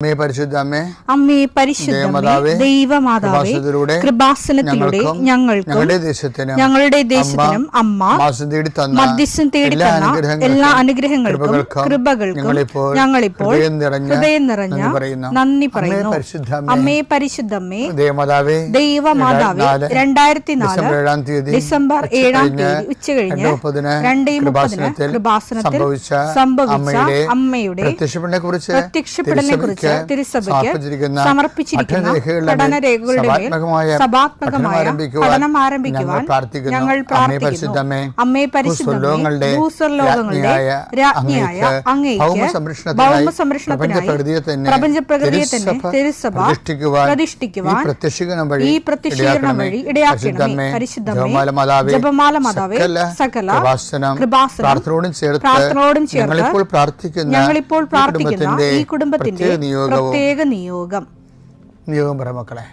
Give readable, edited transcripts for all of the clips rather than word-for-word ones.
അമ്മേ പരിശുദ്ധമ്മേ, അമ്മേ പരിശുദ്ധമേ, ദൈവമാതാവേ, കൃപാസനത്തിലൂടെ ഞങ്ങളുടെ ദേശത്തിനും അമ്മ മധ്യസ്ഥം തേടി തന്ന എല്ലാ അനുഗ്രഹങ്ങൾക്കും കൃപകൾക്കും ഞങ്ങളിപ്പോൾ ഹൃദയം നിറഞ്ഞ നന്ദി പറയുന്നു. അമ്മേ പരിശുദ്ധമ്മേ, ദൈവമാതാവേ, 2004 ഡിസംബർ 7 ഉച്ചകഴിഞ്ഞ് 2:30 കൃപാസനത്തിൽ സംഭവിച്ച അമ്മയുടെ പ്രത്യക്ഷപ്പെടലിനെ കുറിച്ച് തിരുസഭയ്ക്ക് സമർപ്പിച്ചിരിക്കുന്ന പഠനരേഖകളുടെ മേൽ സഭാത്മകമായ പഠനം ആരംഭിക്കുവാൻ ഞങ്ങൾ പ്രാർത്ഥിക്കുന്നു. അമ്മേ പരിശുദ്ധമേ, ഭൂസ്വർലോകങ്ങളുടെ രാജ്ഞിയായ അങ്ങേയ്ക്ക് ഭൗമസംരക്ഷണത്തിനായി പ്രപഞ്ചപ്രകൃതിയെ തന്നെ തിരുസഭ പ്രതിഷ്ഠിക്കുവാൻ ഈ പ്രത്യക്ഷീകരണം വഴി ഇടയാക്കണമേ. പരിശുദ്ധമേ, ജപമാല മാതാവേ, സകല കൃപാസനം പ്രാർത്ഥനയോടും ചേർത്ത് ഞങ്ങളിപ്പോൾ പ്രാർത്ഥിക്കുന്ന ഈ കുടുംബത്തിന്റെ പ്രത്യേക നിയോഗം പറ മക്കളെ.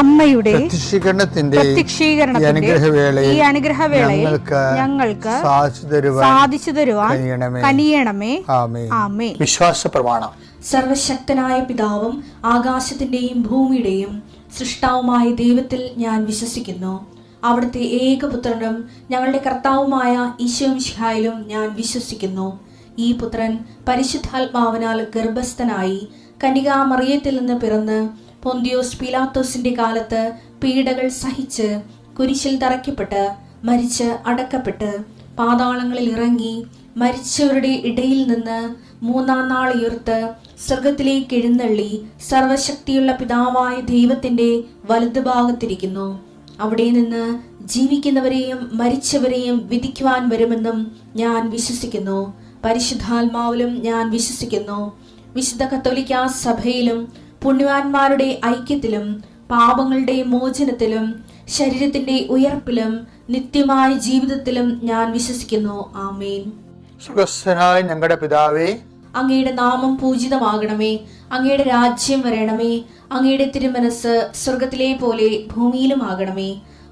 അമ്മയുടെ പ്രത്യക്ഷീകരണത്തിന്റെ ഈ അനുഗ്രഹവേളയിൽ ഞങ്ങൾക്ക് സാധിച്ചു തരുവാൻ കനിയണമേ. ആമേൻ. വിശ്വാസ പ്രമാണം. സർവശക്തനായ പിതാവും ആകാശത്തിന്റെയും ഭൂമിയുടെയും സൃഷ്ടാവുമായ ദൈവത്തിൽ ഞാൻ വിശ്വസിക്കുന്നു. അവിടുത്തെ ഏകപുത്രനും ഞങ്ങളുടെ കർത്താവുമായ ഈശോമിശിഹായിലും ഞാൻ വിശ്വസിക്കുന്നു. ഈ പുത്രൻ പരിശുദ്ധാത്മാവിനാൽ ഗർഭസ്ഥനായി കന്യകാമറിയത്തിൽ നിന്ന് പിറന്ന് പൊന്തിയോസ് പീലാത്തോസിന്റെ കാലത്ത് പീഡകൾ സഹിച്ച് കുരിശിൽ തറയ്ക്കപ്പെട്ട് മരിച്ച് അടക്കപ്പെട്ട് പാതാളങ്ങളിൽ ഇറങ്ങി മരിച്ചവരുടെ ഇടയിൽ നിന്ന് 3-ാം നാൾ ഉയർത്ത് സ്വർഗത്തിലേക്ക് എഴുന്നള്ളി സർവശക്തിയുള്ള പിതാവായ ദൈവത്തിന്റെ വലതുഭാഗത്തിരിക്കുന്നു. അവിടെ നിന്ന് ജീവിക്കുന്നവരെയും മരിച്ചവരെയും വിധിക്കുവാൻ വരുമെന്നും ഞാൻ വിശ്വസിക്കുന്നു. പരിശുദ്ധാത്മാവിലും ഞാൻ വിശ്വസിക്കുന്നു. വിശുദ്ധ കത്തോലിക്കാ സഭയിലും പുണ്യവാന്മാരുടെ ഐക്യത്തിലും പാപങ്ങളുടെ മോചനത്തിലും ശരീരത്തിന്റെ ഉയർപ്പിലും നിത്യമായ ജീവിതത്തിലും ഞാൻ വിശ്വസിക്കുന്നു. ആമേൻ. സുഖസ്ഥനായ ഞങ്ങളുടെ പിതാവേ, അങ്ങയുടെ നാമം പൂജിതമാകണമേ. അങ്ങയുടെ രാജ്യം വരണമേ. അങ്ങയുടെ തിരുമനസ് സ്വർഗത്തിലെ പോലെ ഭൂമിയിലും ആകണമേ.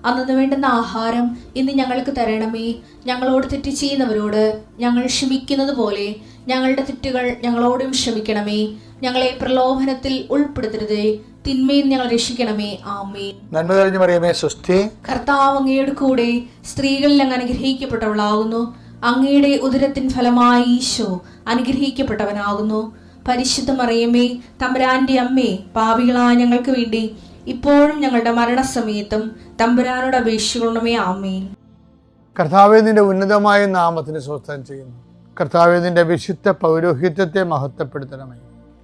അന്നു വേണ്ടുന്ന ആഹാരം ഇന്ന് ഞങ്ങൾക്ക് തരണമേ. ഞങ്ങളോട് തെറ്റ് ചെയ്യുന്നവരോട് ഞങ്ങൾ ക്ഷമിക്കുന്നത് പോലെ ഞങ്ങളുടെ തെറ്റുകൾ ഞങ്ങളോടും ക്ഷമിക്കണമേ. ഞങ്ങളെ പ്രലോഭനത്തിൽ ഉൾപ്പെടുത്തരുതേ, തിന്മയിൽ ഞങ്ങൾ രക്ഷിക്കണമേ. ആമേൻ. നന്മ നിറഞ്ഞ മറിയമേ, സ്വസ്തി. കർത്താവ് അങ്ങയുടെ കൂടെ സ്ത്രീകളിൽ അങ്ങ് അനുഗ്രഹിക്കപ്പെട്ടവളാകുന്നു. അങ്ങയുടെ ഉദരത്തിൻ ഫലമായി ഈശോ അനുഗ്രഹിക്കപ്പെട്ടവനാകുന്നു. പരിശുദ്ധ മറിയമേ, തമ്പുരാന്റെ അമ്മേ, പാപികളായ ഞങ്ങൾക്ക് വേണ്ടി ഇപ്പോഴും ഞങ്ങളുടെ മരണസമയത്തും തമ്പുരാനോട് അപേക്ഷിക്കണമേ. ആമേൻ. കർത്താവേ, നിന്റെ ഉന്നതമായ നാമത്തിന് സ്വസ്ഥം ചെയ്യുന്നു. കർത്താവേ, നിന്റെ വിശുദ്ധ പൗരോഹിത്യത്തെ മഹത്വപ്പെടുത്തണമേ.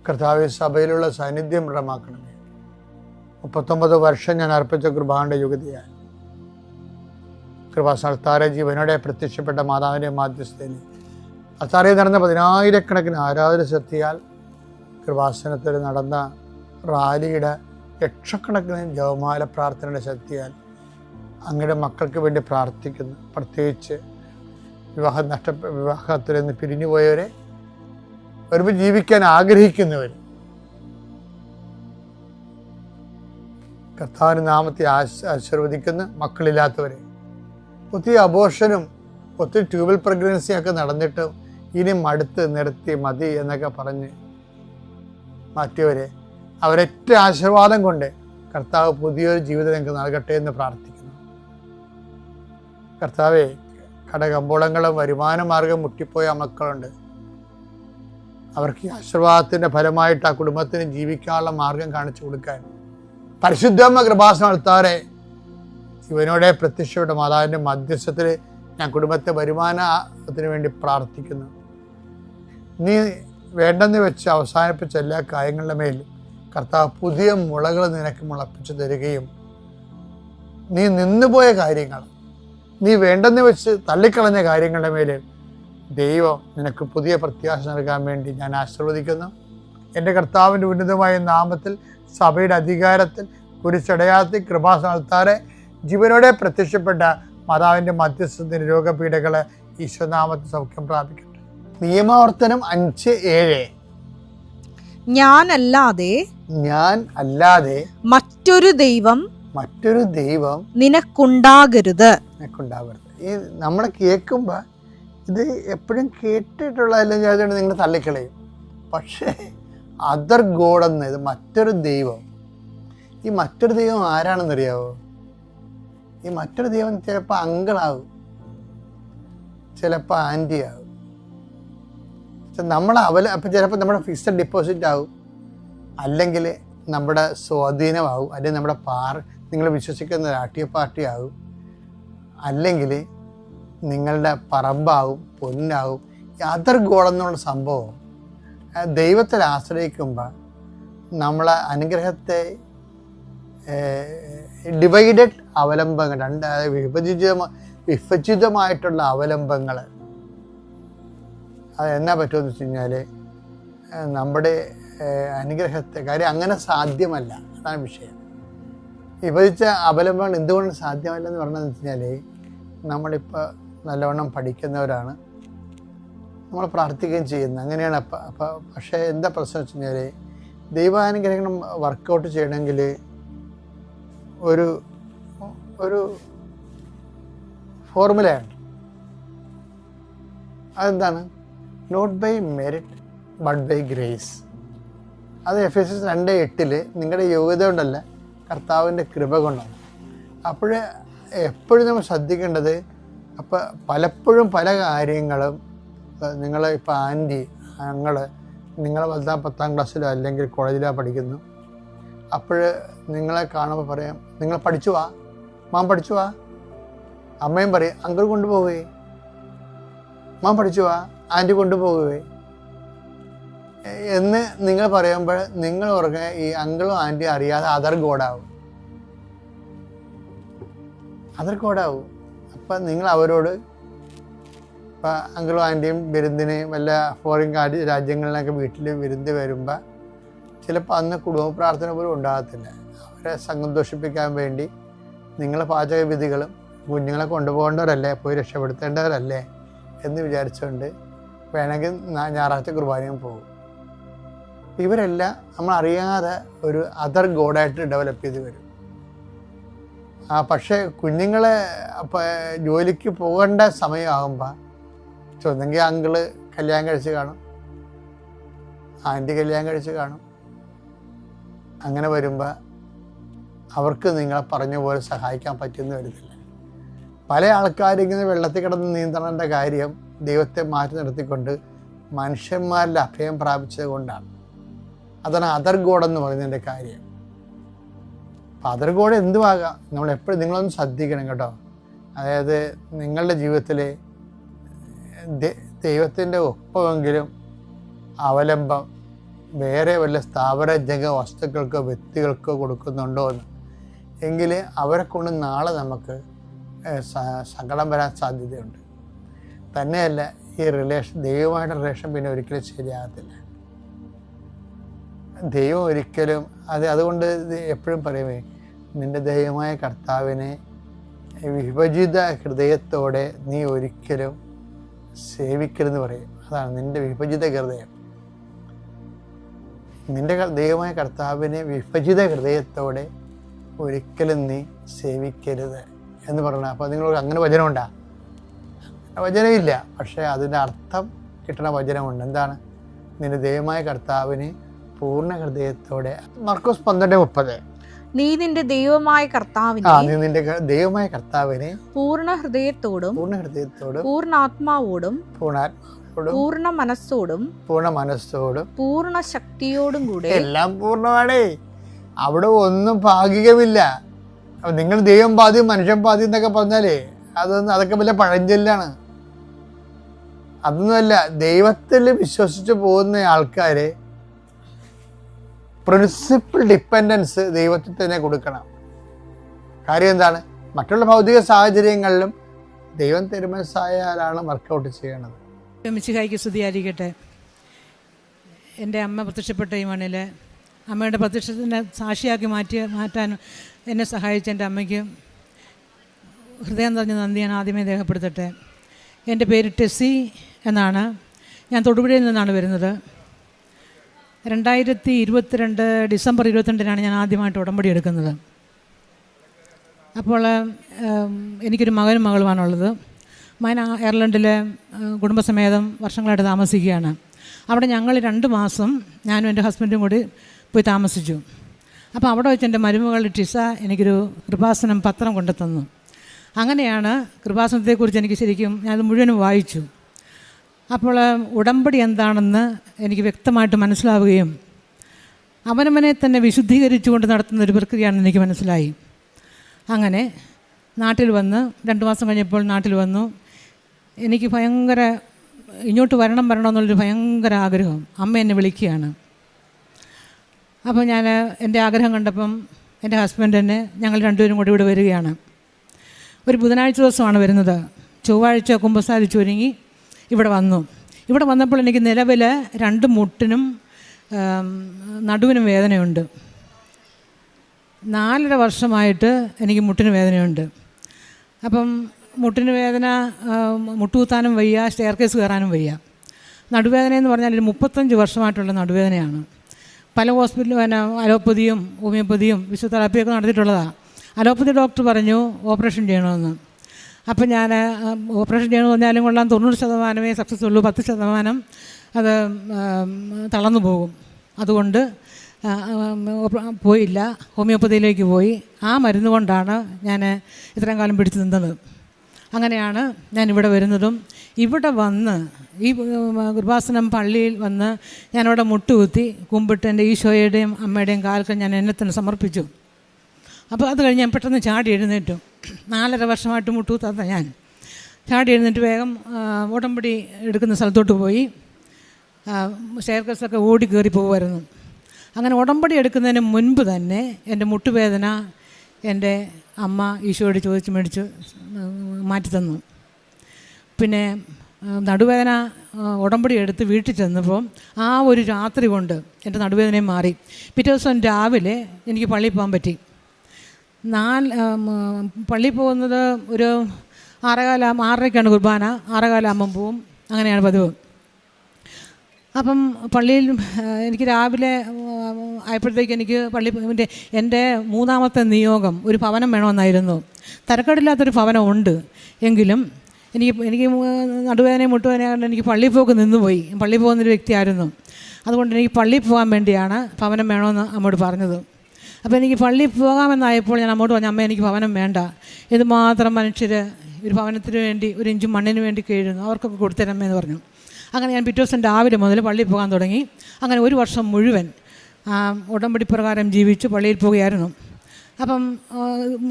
കർത്താവേ, സഭയിലുള്ള സാന്നിധ്യം ദൃഢമാക്കണമേ. 39 വർഷം ഞാൻ അർപ്പിച്ച കൃപാന്റെ യുഗതിയായി കൃപാസ്ഥാന ജീവനോടെ പ്രത്യക്ഷപ്പെട്ട മാതാവിൻ്റെ മാധ്യസ്ഥയിൽ അത്താറയിൽ നടന്ന 10,000-കണക്കിന് ആരാധന ശക്തിയാൽ കൃപാസനത്തിൽ നടന്ന റാലിയുടെ ലക്ഷക്കണക്കിന് ജപമാല പ്രാർത്ഥനയുടെ ശക്തിയാൽ അങ്ങയുടെ മക്കൾക്ക് വേണ്ടി പ്രാർത്ഥിക്കുന്നു. പ്രത്യേകിച്ച് വിവാഹത്തിൽ നിന്ന് പിരിഞ്ഞുപോയവരെ, ഒരുമിച്ച് ജീവിക്കാൻ ആഗ്രഹിക്കുന്നവർ, കർത്താവിൻ്റെ നാമത്തെ ആശീർവദിക്കുന്ന മക്കളില്ലാത്തവരെ, ഒത്തിരി അബോർഷനും ഒത്തിരി ട്യൂബൽ പ്രഗ്നൻസിയൊക്കെ നടന്നിട്ട് ഇനി മടുത്ത് നിർത്തി മതി എന്നൊക്കെ പറഞ്ഞ് മാറ്റിയവരെ, അവരൊറ്റ ആശീർവാദം കൊണ്ട് കർത്താവ് പുതിയൊരു ജീവിതം നിങ്ങൾക്ക് നൽകട്ടെ എന്ന് പ്രാർത്ഥിക്കുന്നു. കർത്താവെ, കടകമ്പോളങ്ങളും വരുമാന മാർഗം മുട്ടിപ്പോയ മക്കളുണ്ട്. അവർക്ക് ഈ ആശീർവാദത്തിൻ്റെ ഫലമായിട്ട് ആ കുടുംബത്തിന് ജീവിക്കാനുള്ള മാർഗം കാണിച്ചു കൊടുക്കാൻ പരിശുദ്ധമ്മ കൃപാസന ആൾത്താരെ ഇവനോടെ പ്രത്യക്ഷപ്പെട്ട മാതാവിൻ്റെ മധ്യസ്ഥത്തിൽ ഞാൻ കുടുംബത്തെ വരുമാനത്തിന് വേണ്ടി പ്രാർത്ഥിക്കുന്നു. നീ വേണ്ടെന്ന് വെച്ച് അവസാനിപ്പിച്ച എല്ലാ കാര്യങ്ങളുടെ മേൽ കർത്താവ് പുതിയ മുളകൾ നിനക്ക് മുളപ്പിച്ചു തരികയും നീ നിന്നുപോയ കാര്യങ്ങൾ, നീ വേണ്ടെന്ന് വെച്ച് തള്ളിക്കളഞ്ഞ കാര്യങ്ങളുടെ മേൽ ദൈവം നിനക്ക് പുതിയ പ്രത്യാശ നൽകാൻ വേണ്ടി ഞാൻ ആശീർവദിക്കുന്നു. എൻ്റെ കർത്താവിൻ്റെ ഉന്നതമായ നാമത്തിൽ സഭയുടെ അധികാരത്തിൽ കുരിശടയാളത്തിൽ കൃപാസന ആൾത്താരെ ജീവനോടെ പ്രത്യക്ഷപ്പെട്ട മാതാവിൻ്റെ മധ്യസ്ഥത്തിന് രോഗപീഠകളെ ഈശ്വനാമത്തിൽ സൗഖ്യം പ്രാപിക്കട്ടെ. നിയമാവർത്തനം 5:7 ഞാൻ അല്ലാതെ മറ്റൊരു ദൈവം നിനക്കുണ്ടാകരുത്. ഈ നമ്മളെ കേൾക്കുമ്പോൾ ഇത് എപ്പോഴും കേട്ടിട്ടുള്ളതല്ല, നിങ്ങൾ തള്ളിക്കളയും. പക്ഷേ അതർ ഗോഡ് എന്ന്, ഇത് മറ്റൊരു ദൈവം. ഈ മറ്റൊരു ദൈവം ആരാണെന്നറിയാവോ? ഈ മറ്റൊരു ദൈവം ചിലപ്പോൾ അങ്കിളാവും, ചിലപ്പോൾ ആൻറ്റി ആവും, അപ്പം ചിലപ്പോൾ നമ്മുടെ ഫിക്സഡ് ഡിപ്പോസിറ്റ് ആവും, അല്ലെങ്കിൽ നമ്മുടെ സ്വാധീനമാവും, അല്ലെങ്കിൽ നമ്മുടെ നിങ്ങൾ വിശ്വസിക്കുന്ന രാഷ്ട്രീയ പാർട്ടി ആവും, അല്ലെങ്കിൽ നിങ്ങളുടെ പറമ്പാവും, പൊന്നാവും. അതർ ഗോഡ് എന്നുള്ള സംഭവം ദൈവത്തിൽ ആശ്രയിക്കുമ്പോൾ നമ്മളെ അനുഗ്രഹത്തെ ഡിവൈഡഡ് അവലംബങ്ങൾ, വിഭജിതമായിട്ടുള്ള അവലംബങ്ങൾ, അത് എന്നാ പറ്റുമെന്ന് വെച്ച് കഴിഞ്ഞാൽ നമ്മുടെ അനുഗ്രഹത്തെ കാര്യം അങ്ങനെ സാധ്യമല്ല. അതാണ് വിഷയം. വിഭജിച്ച അവലംബങ്ങൾ എന്തുകൊണ്ട് സാധ്യമല്ലെന്ന് പറഞ്ഞതെന്ന് വെച്ച് കഴിഞ്ഞാൽ നമ്മളിപ്പോൾ നല്ലവണ്ണം പഠിക്കുന്നവരാണ്, നമ്മൾ പ്രാർത്ഥിക്കുകയും ചെയ്യുന്നത്, അങ്ങനെയാണ്. പക്ഷേ എന്താ പ്രശ്നം വെച്ച് കഴിഞ്ഞാൽ ദൈവാനുഗ്രഹം വർക്കൗട്ട് ചെയ്യണമെങ്കിൽ ഒരു ഫോർമുലയാണ്. അതെന്താണ്? Not by merit but by grace. അത് എഫെസ്യസ് 2:8 നിങ്ങളുടെ യോഗ്യത കൊണ്ടല്ല, കർത്താവിൻ്റെ കൃപ കൊണ്ടാണ്. എപ്പോഴും നമ്മൾ ശ്രദ്ധിക്കേണ്ടത്, അപ്പോൾ പലപ്പോഴും പല കാര്യങ്ങളും നിങ്ങൾ ഇപ്പോൾ ആൻറ്റി നിങ്ങൾ 10ാം ക്ലാസ്സിലോ അല്ലെങ്കിൽ കോളേജിലോ പഠിക്കുന്നു. അപ്പോൾ നിങ്ങളെ കാണുമ്പോൾ പറയാം, നിങ്ങൾ പഠിച്ചു വാ, മാം പഠിച്ചു വാ. അമ്മയും പറയും, അങ്കിൾ കൊണ്ടുപോവേ, മാം പഠിച്ചു വാ, ആൻറ്റി കൊണ്ടുപോകുവേ എന്ന് നിങ്ങൾ പറയുമ്പോൾ നിങ്ങൾ ഓർക്കുക ഈ അങ്കിളും ആൻറ്റിയും അറിയാതെ അതർ ഗോഡാവും. അപ്പം നിങ്ങൾ അവരോട് ഇപ്പം അങ്കിളും ആൻറ്റിയും വിരുന്നിന് വല്ല ഫോറിൻ രാജ്യങ്ങളിലൊക്കെ വീട്ടിൽ വിരുന്ന് വരുമ്പോൾ ചിലപ്പോൾ അന്ന് കുടുംബ പ്രാർത്ഥന പോലും ഉണ്ടാകത്തില്ല. അവരെ സന്തോഷിപ്പിക്കാൻ വേണ്ടി നിങ്ങൾ പാചക വിധികളും കുഞ്ഞുങ്ങളെ കൊണ്ടുപോകേണ്ടവരല്ലേ, പോയി രക്ഷപ്പെടുത്തേണ്ടവരല്ലേ എന്ന് വിചാരിച്ചുകൊണ്ട് വേണമെങ്കിൽ ഞായറാഴ്ച കുർബാനയും പോകും. ഇവരെല്ലാം നമ്മൾ അറിയാതെ ഒരു അതർ ഗോഡായിട്ട് ഡെവലപ്പ് ചെയ്ത് വരും. പക്ഷേ കുഞ്ഞുങ്ങളെ ജോലിക്ക് പോകേണ്ട സമയമാകുമ്പോൾ ഒന്നെങ്കിൽ അങ്കിള് കല്യാണം കഴിച്ച് കാണും, ആൻറ്റി കല്യാണം കഴിച്ച് കാണും. അങ്ങനെ വരുമ്പോൾ അവർക്ക് നിങ്ങളെ പറഞ്ഞ പോലെ സഹായിക്കാൻ പറ്റുമെന്ന് വരുന്നില്ല. പല ആൾക്കാരിങ്ങനെ വെള്ളത്തിൽ കിടന്ന് നീന്തണേണ്ട കാര്യം ദൈവത്തെ മാറ്റി നിർത്തിക്കൊണ്ട് മനുഷ്യന്മാരിൽ അഭയം പ്രാപിച്ചത് കൊണ്ടാണ്. അതാണ് അതർ ഗോഡ് എന്ന് പറയുന്നതിൻ്റെ കാര്യം. അപ്പം അതർ ഗോഡ് എന്തുവാകാം, നമ്മളെപ്പോഴും നിങ്ങളൊന്ന് ശ്രദ്ധിക്കണം കേട്ടോ. അതായത് നിങ്ങളുടെ ജീവിതത്തിൽ ദൈവത്തിൻ്റെ ഒപ്പമെങ്കിലും അവലംബം വേറെ വല്ല സ്ഥാപനജംഗ വസ്തുക്കൾക്കോ വ്യക്തികൾക്കോ കൊടുക്കുന്നുണ്ടോ എന്ന്, എങ്കിൽ അവരെ കൊണ്ട് നാളെ നമുക്ക് സങ്കടം വരാൻ സാധ്യതയുണ്ട്. തന്നെയല്ല ഈ ദൈവമായിട്ട് റിലേഷൻ പിന്നെ ഒരിക്കലും ശരിയാകത്തില്ല. ദൈവം ഒരിക്കലും അതുകൊണ്ട് എപ്പോഴും പറയുമേ, നിൻ്റെ ദൈവമായ കർത്താവിനെ വിഭജിത ഹൃദയത്തോടെ നീ ഒരിക്കലും സേവിക്കരുതെന്ന് പറയും. അതാണ് നിൻ്റെ വിഭജിത ഹൃദയം. നിൻ്റെ ദൈവമായ കർത്താവിനെ വിഭജിത ഹൃദയത്തോടെ ഒരിക്കലും നീ സേവിക്കരുത് എന്ന് പറയണം. അപ്പോൾ നിങ്ങൾ അങ്ങനെ വചനമുണ്ടാ? വചനമില്ല, പക്ഷേ അതിൻ്റെ അർത്ഥം കിട്ടുന്ന വചനമുണ്ട്. എന്താണ്? നിന്റെ ദൈവമായ കർത്താവിനെ പൂർണ്ണ ഹൃദയത്തോടെ. മർക്കോസ് 12:30 നീ നിന്റെ ദൈവമായ കർത്താവിനെ പൂർണ്ണ ഹൃദയത്തോടും പൂർണ്ണാത്മാവോടും പൂർണ്ണ മനസ്സോടും പൂർണ്ണ ശക്തിയോടും കൂടെ. എല്ലാം പൂർണ്ണമാണേ, അവിടെ ഒന്നും ഭാഗികമില്ല. നിങ്ങൾ ദൈവം പാതി മനുഷ്യൻ പാതി എന്നൊക്കെ പറഞ്ഞാലേ അതൊക്കെ വലിയ പഴഞ്ചൊല്ലാണ്. അതൊന്നുമല്ല. ദൈവത്തിൽ വിശ്വസിച്ച് പോകുന്ന ആൾക്കാര് പ്രിൻസിപ്പൽ ഡിപ്പെൻഡൻസ് ദൈവത്തിൽ തന്നെ കൊടുക്കണം. കാര്യം എന്താണ്? മറ്റുള്ള ഭൗതിക സാഹചര്യങ്ങളിലും ദൈവം തിരുമനസ്സായാലാണ് വർക്കൗട്ട് ചെയ്യണത്. മിശിഹായ്ക്ക് സ്തുതിയായിരിക്കട്ടെ. എൻ്റെ അമ്മ പ്രത്യക്ഷപ്പെട്ട ഈ മണ്ണിൽ അമ്മയുടെ പ്രത്യക്ഷത്തിനെ സാക്ഷിയാക്കി മാറ്റാൻ എന്നെ സഹായിച്ച എൻ്റെ അമ്മയ്ക്ക് ഹൃദയം നിറഞ്ഞ നന്ദി ഞാൻ ആദ്യമേ രേഖപ്പെടുത്തട്ടെ. എൻ്റെ പേര് ടെസ്സി എന്നാണ്. ഞാൻ തൊടുപുഴയിൽ നിന്നാണ് വരുന്നത്. 2022 ഡിസംബർ 22 ഞാൻ ആദ്യമായിട്ട് ഉടമ്പടി എടുക്കുന്നത്. അപ്പോൾ എനിക്കൊരു മകനും മകളുമാണുള്ളത്. മകൻ അയർലൻഡിലെ കുടുംബസമേതം വർഷങ്ങളായിട്ട് താമസിക്കുകയാണ്. അവിടെ ഞങ്ങൾ 2 മാസം ഞാനും എൻ്റെ ഹസ്ബൻഡും കൂടി പോയി താമസിച്ചു. അപ്പോൾ അവിടെ വെച്ച് എൻ്റെ മരുമകൾ ടിസ എനിക്കൊരു കൃപാസനം പത്രം കൊണ്ടുതന്നു. അങ്ങനെയാണ് കൃപാസനത്തെക്കുറിച്ച് എനിക്ക് ശരിക്കും ഞാനത് മുഴുവനും വായിച്ചു. അപ്പോൾ ഉടമ്പടി എന്താണെന്ന് എനിക്ക് വ്യക്തമായിട്ട് മനസ്സിലാവുകയും അവനവനെ തന്നെ വിശുദ്ധീകരിച്ചുകൊണ്ട് നടത്തുന്നൊരു പ്രക്രിയയാണെന്ന് എനിക്ക് മനസ്സിലായി. അങ്ങനെ നാട്ടിൽ വന്ന് 2 മാസം കഴിഞ്ഞപ്പോൾ നാട്ടിൽ വന്നു. എനിക്ക് ഭയങ്കര ഇങ്ങോട്ട് വരണമെന്നുള്ളൊരു ഭയങ്കര ആഗ്രഹം. അമ്മ എന്നെ വിളിക്കുകയാണ്. അപ്പോൾ ഞാൻ എൻ്റെ ആഗ്രഹം കണ്ടപ്പം എൻ്റെ ഹസ്ബൻഡ് തന്നെ ഞങ്ങൾ രണ്ടുപേരും കൂടി ഇവിടെ വരികയാണ്. ഒരു ബുധനാഴ്ച ദിവസമാണ് വരുന്നത്. ചൊവ്വാഴ്ച കുമ്പസാരിച്ച് ഒരുങ്ങി ഇവിടെ വന്നു. ഇവിടെ വന്നപ്പോൾ എനിക്ക് നിലവിൽ 2 മുട്ടിനും നടുവിനും വേദനയുണ്ട്. 4.5 വർഷമായിട്ട് എനിക്ക് മുട്ടിന് വേദനയുണ്ട്. അപ്പം മുട്ടിന് വേദന, മുട്ടുകുത്താനും വയ്യ, സ്റ്റെയർ കേസ് കയറാനും വയ്യ. നടുവേദന എന്ന് പറഞ്ഞാൽ ഒരു 35 വർഷമായിട്ടുള്ള നടുവേദനയാണ്. പല ഹോസ്പിറ്റലും അലോപ്പതിയും ഹോമിയോപ്പതിയും ഫിസിയോതെറാപ്പിയൊക്കെ നടത്തിയിട്ടുള്ളതാണ്. അലോപ്പതി ഡോക്ടർ പറഞ്ഞു ഓപ്പറേഷൻ ചെയ്യണമെന്ന്. അപ്പം ഞാൻ ഓപ്പറേഷൻ ചെയ്യണമെന്ന് പറഞ്ഞാലും കൊള്ളാം, 90% സക്സസ് ഉള്ളൂ, 10% അത് തളർന്നു പോകും. അതുകൊണ്ട് പോയില്ല, ഹോമിയോപ്പതിയിലേക്ക് പോയി. ആ മരുന്ന് കൊണ്ടാണ് ഞാൻ ഇത്രയും കാലം പിടിച്ചു നിന്നത്. അങ്ങനെയാണ് ഞാൻ ഇവിടെ വരുന്നതും. ഇവിടെ വന്ന് ഈ കൃപാസനം പള്ളിയിൽ വന്ന് ഞാനവിടെ മുട്ടുകുത്തി കുമ്പിട്ട് എൻ്റെ ഈശോയുടെയും അമ്മയുടെയും കാൽക്കൽ ഞാൻ എന്നെ തന്നെ സമർപ്പിച്ചു. അപ്പോൾ അത് കഴിഞ്ഞ് ഞാൻ പെട്ടെന്ന് ചാടി എഴുന്നേറ്റു. 4.5 വർഷമായിട്ട് മുട്ടുകുത്താത്ത ഞാൻ ചാടി എഴുന്നേറ്റ് വേഗം ഉടമ്പടി എടുക്കുന്ന സ്ഥലത്തോട്ട് പോയി. സ്റ്റെയർകേസൊക്കെ ഓടി കയറി പോകുമായിരുന്നു. അങ്ങനെ ഉടമ്പടി എടുക്കുന്നതിന് മുൻപ് തന്നെ എൻ്റെ മുട്ടുവേദന എൻ്റെ അമ്മ ഈശോയോട് ചോദിച്ച് മേടിച്ച് മാറ്റിത്തന്നു. പിന്നെ നടുവേദന ഉടമ്പടി എടുത്ത് വീട്ടിൽ ചെന്നപ്പോൾ ആ ഒരു രാത്രി കൊണ്ട് എൻ്റെ നടുവേദനയും മാറി. പിറ്റേ ദിവസം രാവിലെ എനിക്ക് പള്ളിയിൽ പോകാൻ പറ്റി. പള്ളിയിൽ പോകുന്നത് ഒരു 6:15 കുർബാന, 6:15 പോവും. അങ്ങനെയാണ് പതിവ്. അപ്പം പള്ളിയിൽ എനിക്ക് രാവിലെ ആയപ്പോഴത്തേക്ക് എനിക്ക് എൻ്റെ 3ാമത്തെ നിയോഗം ഒരു ഭവനം വേണമെന്നായിരുന്നു. തരക്കേടില്ലാത്തൊരു ഭവനം ഉണ്ട്. എങ്കിലും എനിക്ക് നടുവേദനയും മുട്ടുവേദനയും എനിക്ക് പള്ളിയിൽ പോക്ക് നിന്നുപോയി. പള്ളിയിൽ പോകുന്നൊരു വ്യക്തിയായിരുന്നു. അതുകൊണ്ട് എനിക്ക് പള്ളിയിൽ പോകാൻ വേണ്ടിയാണ് ഭവനം വേണമെന്ന് അമ്മോട് പറഞ്ഞത്. അപ്പോൾ എനിക്ക് പള്ളിയിൽ പോകാമെന്നായപ്പോൾ ഞാൻ അമ്മോട് പറഞ്ഞു, അമ്മ എനിക്ക് ഭവനം വേണ്ട, ഇതുമാത്രം മനുഷ്യർ ഒരു ഭവനത്തിന് വേണ്ടി 1 ഇഞ്ച് മണ്ണിന് വേണ്ടി കഴിയുന്നു, അവർക്കൊക്കെ കൊടുത്തരമ്മയെന്ന് പറഞ്ഞു. അങ്ങനെ ഞാൻ പിറ്റേ ദിവസം രാവിലെ മുതൽ പള്ളിയിൽ പോകാൻ തുടങ്ങി. അങ്ങനെ 1 വർഷം മുഴുവൻ ഉടമ്പടി പ്രകാരം ജീവിച്ച് പള്ളിയിൽ പോവുകയായിരുന്നു. അപ്പം